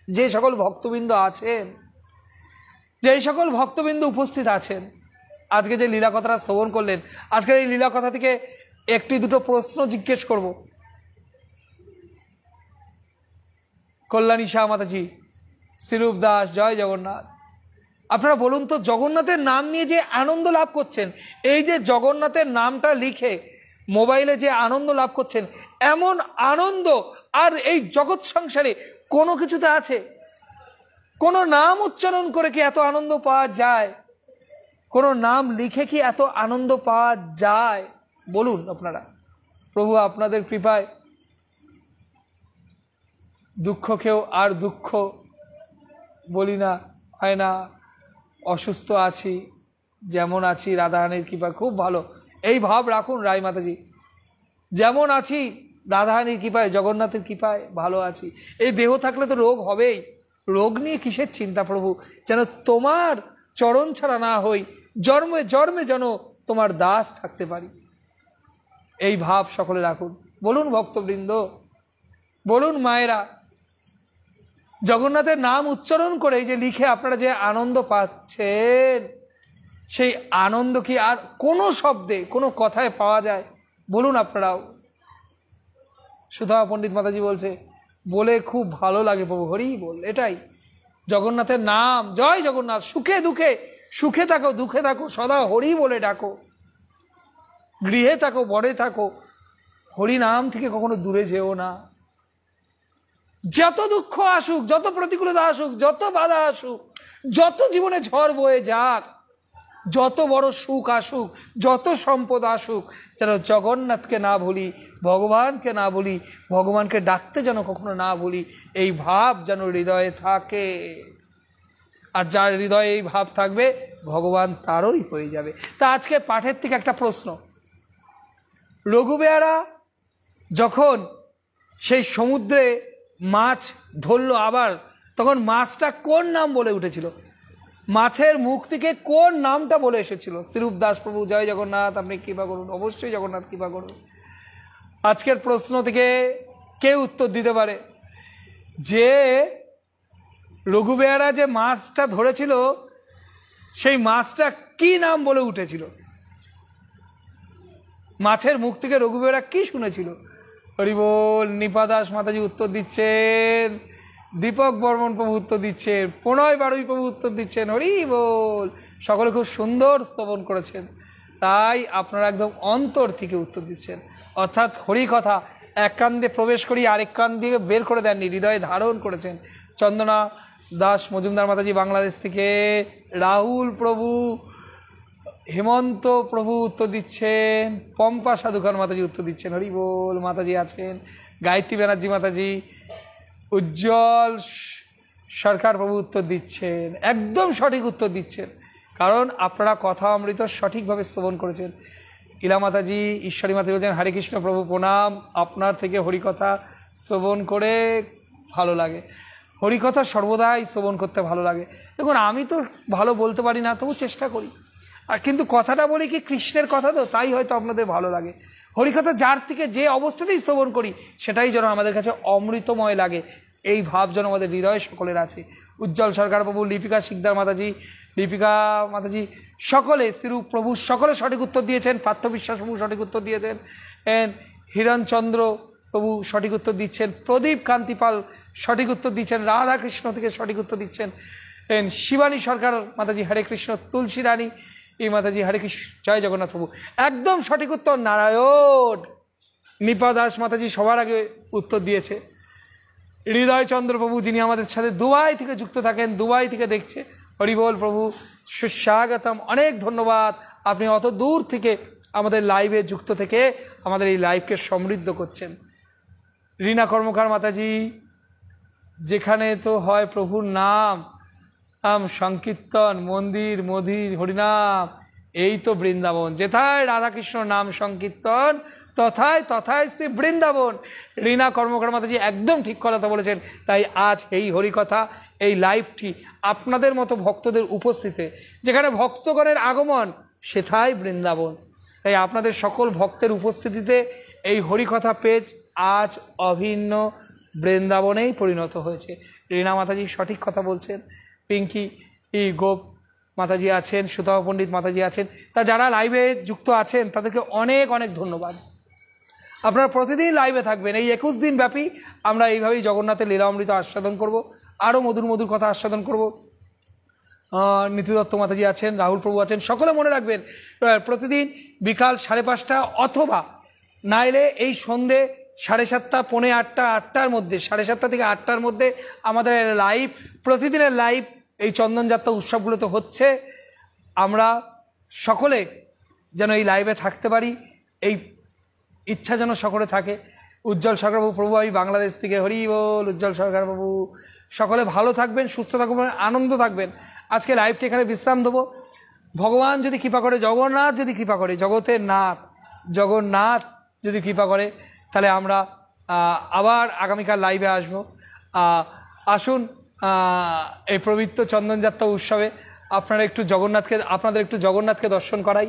B: যে সকল ভক্তবৃন্দ আছেন, যে সকল ভক্তবৃন্দ উপস্থিত আছেন, আজকে যে লীলা কথাটা শ্রবণ করলেন, আজকের এই লীলা কথা থেকে একটি দুটো প্রশ্ন জিজ্ঞেস করব। কল্যাণী শাহ মাতাজি, শ্রীরূপ দাস, জয় জগন্নাথ। আপনারা বলুন তো, জগন্নাথের নাম নিয়ে যে আনন্দ লাভ করছেন, এই যে জগন্নাথের নামটা লিখে মোবাইলে যে আনন্দ লাভ করছেন, এমন আনন্দ আর এই জগৎ সংসারে কোনো কিছুতে আছে? কোনো নাম উচ্চারণ করে কি এত আনন্দ পাওয়া যায়? কোনো নাম লিখে কি এত আনন্দ পাওয়া যায়? বলুন আপনারা। প্রভু আপনাদের কৃপায় দুঃখকেও আর দুঃখ বলি না, হয় না। অসুস্থ আছি, যেমন আছি রাধারানীর কৃপা খুব ভালো, এই ভাব রাখুন রায় মাতাজি। যেমন আছি রাধারানীর কৃপায়, জগন্নাথের কৃপায় ভালো আছি। এই দেহ থাকলে তো রোগ হবেই, রোগ নিয়ে কিসের চিন্তা প্রভু? যেন তোমার চরণ ছাড়া না হই, জন্মে জন্মে যেন তোমার দাস থাকতে পারি, এই ভাব সকলে রাখুন। বলুন ভক্তবৃন্দ, বলুন মায়েরা, জগন্নাথের নাম উচ্চারণ করে যে লিখে আপনারা যে আনন্দ পাচ্ছেন, সেই আনন্দ কি আর কোনো শব্দে, কোনো কথায় পাওয়া যায়? বলুন আপনারাও। সুধা পণ্ডিত মাতাজি বলছে, বলে খুব ভালো লাগে প্রভু, হরি বল। এটাই জগন্নাথের নাম। জয় জগন্নাথ। সুখে দুঃখে, সুখে থাকো দুঃখে থাকো, সদা হরি বলে ডাকো। গৃহে থাকো বরে থাকো, হরি নাম থেকে কখনো দূরে যেও না। যত দুঃখ আসুক, যত প্রতিকূলতা আসুক, যত বাধা আসুক, যত জীবনে ঝড় বয়ে যাক, যত বড় সুখ আসুক, যত সম্পদ আসুক, যেন জগন্নাথকে না ভুলি, ভগবানকে না ভুলি, ভগবানকে ডাকতে যেন কখনো না ভুলি, এই ভাব যেন হৃদয়ে থাকে। আর যার হৃদয়ে এই ভাব থাকবে, ভগবান তারই হয়ে যাবে। তা আজকে পাঠের থেকে একটা প্রশ্ন। রঘুবেয়ারা যখন সেই সমুদ্রে মাছ ধরল আবার, তখন মাছটা কোন নাম বলে উঠেছিল? মাছের মুখ থেকে কোন নামটা বলে এসেছিল? শ্রীরূপ দাস প্রভু, জয় জগন্নাথ, আপনি কৃপা করুন। অবশ্যই জগন্নাথ কৃপা করুন। আজকের প্রশ্ন থেকে কে উত্তর দিতে পারে যে রঘুবেয়ারা যে মাছটা ধরেছিল, সেই মাছটা কি নাম বলে উঠেছিল? মাছের মুখ থেকে রঘুবেয়ারা কি শুনেছিল? হরি বল। নিপা দাস মাতাজি উত্তর দিচ্ছেন, দীপক বর্মন প্রভু উত্তর দিচ্ছেন, প্রণয় বারুই প্রভু উত্তর দিচ্ছেন, হরি বল। সকলে খুব সুন্দর শ্রবণ করেছেন, তাই আপনারা একদম অন্তর থেকে উত্তর দিচ্ছেন। অর্থাৎ হরি কথা এক কান দিয়ে প্রবেশ করি, আরেক কান দিয়ে বের করে দেননি, হৃদয়ে ধারণ করেছেন। চন্দনা দাস মজুমদার মাতাজি বাংলাদেশ থেকে, রাহুল প্রভু, হেমন্ত প্রভু উত্তর দিচ্ছেন, পম্পা সাধুখান মাতাজি উত্তর দিচ্ছেন, হরি বল। মাতাজি আছেন, গায়ত্রী ব্যানার্জি মাতাজি, উজ্জ্বল সরকার প্রভু উত্তর দিচ্ছেন, একদম সঠিক উত্তর দিচ্ছেন, কারণ আপনারা কথা অমৃত সঠিকভাবে শ্রবণ করেছেন। ইলা মাতাজি, ঈশ্বরী মাতাজি বলছেন, হরে কৃষ্ণ প্রভু প্রণাম, আপনার থেকে হরিকথা শ্রবণ করে ভালো লাগে। হরিকথা সর্বদাই শ্রবণ করতে ভালো লাগে। দেখুন, আমি তো ভালো বলতে পারি না, তবু চেষ্টা করি, আর কিন্তু কথাটা বলি কি কৃষ্ণের কথা, তো তাই হয়তো আপনাদের ভালো লাগে। হরিকথা যার থেকে যে অবস্থাতেই শ্রবণ করি, সেটাই যেন আমাদের কাছে অমৃতময় লাগে, এই ভাব যেন আমাদের হৃদয় সকলের আছে। উজ্জ্বল সরকার প্রভু, লিপিকা শিকদার মাতাজি, লিপিকা মাতাজি, সকলে শ্রীরূপ প্রভু সকলে সঠিক উত্তর দিয়েছেন। পার্থ বিশ্বাস প্রভু সঠিক উত্তর দিয়েছেন, হিরণচন্দ্র প্রভু সঠিক উত্তর দিচ্ছেন, প্রদীপ কান্তিপাল সঠিক উত্তর দিচ্ছেন, রাধাকৃষ্ণ থেকে সঠিক উত্তর দিচ্ছেন, শিবানী সরকার মাতাজি হরে কৃষ্ণ, তুলসী রানী এই মাতাজি হরে কৃষ্ণ, জয় জগন্নাথ প্রভু, একদম সঠিক উত্তর নারায়ণ। নিপা দাস মাতাজি সবার আগে উত্তর দিয়েছে। হৃদয় চন্দ্র প্রভু, যিনি আমাদের সাথে দুবাই থেকে যুক্ত থাকেন, দুবাই থেকে দেখছে, হরিবোল প্রভু, সুস্বাগতম, অনেক ধন্যবাদ। আপনি অত দূর থেকে আমাদের লাইভে যুক্ত থেকে আমাদের এই লাইভকে সমৃদ্ধ করছেন। রীনা কর্মকার মাতাজি, যেখানে তো হয় প্রভুর নাম সংকীর্তন, মন্দির মধির হরিনাম, এই তো বৃন্দাবন, যেথায় রাধাকৃষ্ণ নাম সংকীর্তন, তথায় তথায় শ্রী বৃন্দাবন। রীনা কর্মকার মাতাজি একদম ঠিক কথা বলেছেন। তাই আজ এই হরিকথা, এই লাইভটি আপনাদের মতো ভক্তদের উপস্থিতিতে, যেখানে ভক্তগণের আগমন সেথায় বৃন্দাবন, তাই আপনাদের সকল ভক্তের উপস্থিতিতে এই হরিকথা পেজ আজ অভিন্ন বৃন্দাবনেই পরিণত হয়েছে। রীনা মাতাজি সঠিক কথা বলছেন, পিঙ্কি গোপ মাতাজি আছেন, সুতপা পণ্ডিত মাতাজি আছেন, তা যারা লাইভে যুক্ত আছেন তাদেরকে অনেক অনেক ধন্যবাদ। আপনারা প্রতিদিন লাইভে থাকবেন। এই 21 দিন ব্যাপী আমরা এইভাবেই জগন্নাথের লীলা অমৃত আস্বাদন করব, আরও মধুর মধুর কথা আস্বাদন করব। নীতি দত্ত মাতাজি আছেন, রাহুল প্রভু আছেন, সকলে মনে রাখবেন প্রতিদিন বিকাল 5:30 অথবা নাইলে এই সন্ধে 7:30, 7:45, 8টার মধ্যে, 7:30 থেকে 8টার মধ্যে আমাদের লাইভ, প্রতিদিনের লাইভ এই চন্দনযাত্রা উৎসবগুলোতে হচ্ছে। আমরা সকলে যেন এই লাইভে থাকতে পারি, এই ইচ্ছা যেন সকলে থাকে। উজ্জ্বল সরকারবাবু প্রভু, আমি বাংলাদেশ থেকে, হরি বল উজ্জ্বল সরকারবাবু। সকলে ভালো থাকবেন, সুস্থ থাকবেন, আনন্দ থাকবেন। আজকে লাইভটি এখানে বিশ্রাম দেবো। ভগবান যদি কৃপা করে, জগন্নাথ যদি কৃপা করে, জগতের নাথ জগন্নাথ যদি কৃপা করে, তাহলে আমরা আবার আগামীকাল লাইভে আসবো। আসুন এই পবিত্র চন্দনযাত্রা উৎসবে আপনাদের একটু জগন্নাথকে দর্শন করাই।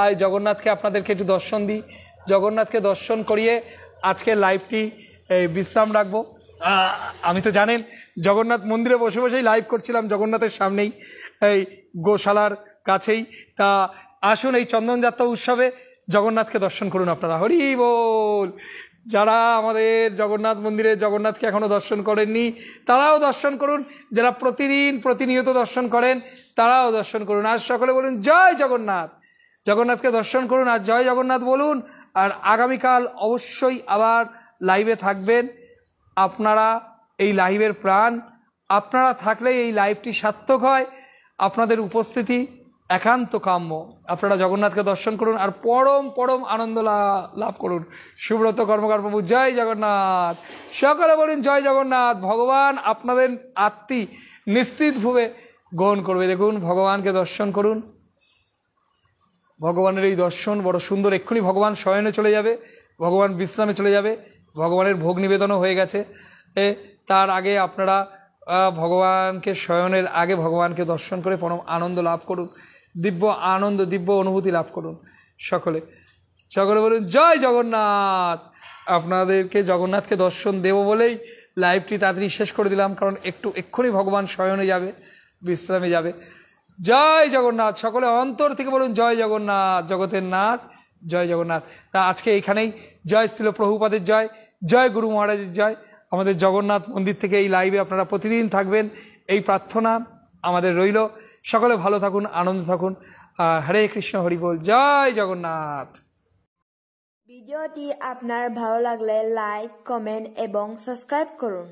B: আর জগন্নাথকে আপনাদেরকে একটু দর্শন দিই। জগন্নাথকে দর্শন করিয়ে আজকের লাইভটি বিশ্রাম রাখবো। আমি তো জানেন জগন্নাথ মন্দিরে বসে বসেই লাইভ করছিলাম, জগন্নাথের সামনেই, এই গোশালার কাছেই। তা আসুন এই চন্দনযাত্রা উৎসবে জগন্নাথকে দর্শন করুন আপনারা। হরি বল। যারা আমাদের জগন্নাথ মন্দিরে জগন্নাথকে এখনো দর্শন করেননি তারাও দর্শন করুন, যারা প্রতিনিয়ত দর্শন করেন তারাও দর্শন করুন। আজ সকলে বলুন জয় জগন্নাথ। জগন্নাথকে দর্শন করুন আর জয় জগন্নাথ বলুন। আর আগামীকাল অবশ্যই আবার লাইভে থাকবেন। আপনারা এই লাইভের প্রাণ, আপনারা থাকলে এই লাইভটি সার্থক হয়। আপনাদের উপস্থিতি একান্ত কাম্য। আপনারা জগন্নাথকে দর্শন করুন আর পরম পরম আনন্দ লাভ করুন। সুব্রত কর্মকার প্রভু, জয় জগন্নাথ। সকলে বলুন জয় জগন্নাথ। ভগবান আপনাদের আত্মি নিশ্চিতভাবে গ্রহণ করবে। দেখুন ভগবানকে দর্শন করুন। ভগবানের এই দর্শন বড় সুন্দর। এক্ষুনি ভগবান শয়নে চলে যাবে, ভগবান বিশ্রামে চলে যাবে। ভগবানের ভোগ নিবেদনও হয়ে গেছে। তার আগে আপনারা ভগবানকে শয়নের আগে ভগবানকে দর্শন করে পরম আনন্দ লাভ করুন, দিব্য আনন্দ, দিব্য অনুভূতি লাভ করুন। সকলে বলুন জয় জগন্নাথ। আপনাদেরকে জগন্নাথকে দর্শন দেব বলেই লাইভটি তাড়াতাড়ি শেষ করে দিলাম, কারণ এক্ষুনি ভগবান শয়নে যাবে, বিশ্রামে যাবে। জয় জগন্নাথ। সকলে অন্তর থেকে বলুন জয় জগন্নাথ। জগতের নাথ জয় জগন্নাথ। তা আজকে এইখানেই জয় শ্রীল প্রভুপাদের জয়, জয় গুরু মহারাজের জয়। আমাদের জগন্নাথ মন্দির থেকে এই লাইভে আপনারা প্রতিদিন থাকবেন, এই প্রার্থনা আমাদের রইল। সকলে ভালো থাকুন, আনন্দ থাকুন। হরে কৃষ্ণ, হরি বল, জয় জগন্নাথ।
A: ভিডিওটি আপনার ভালো লাগলে লাইক, কমেন্ট এবং সাবস্ক্রাইব করুন।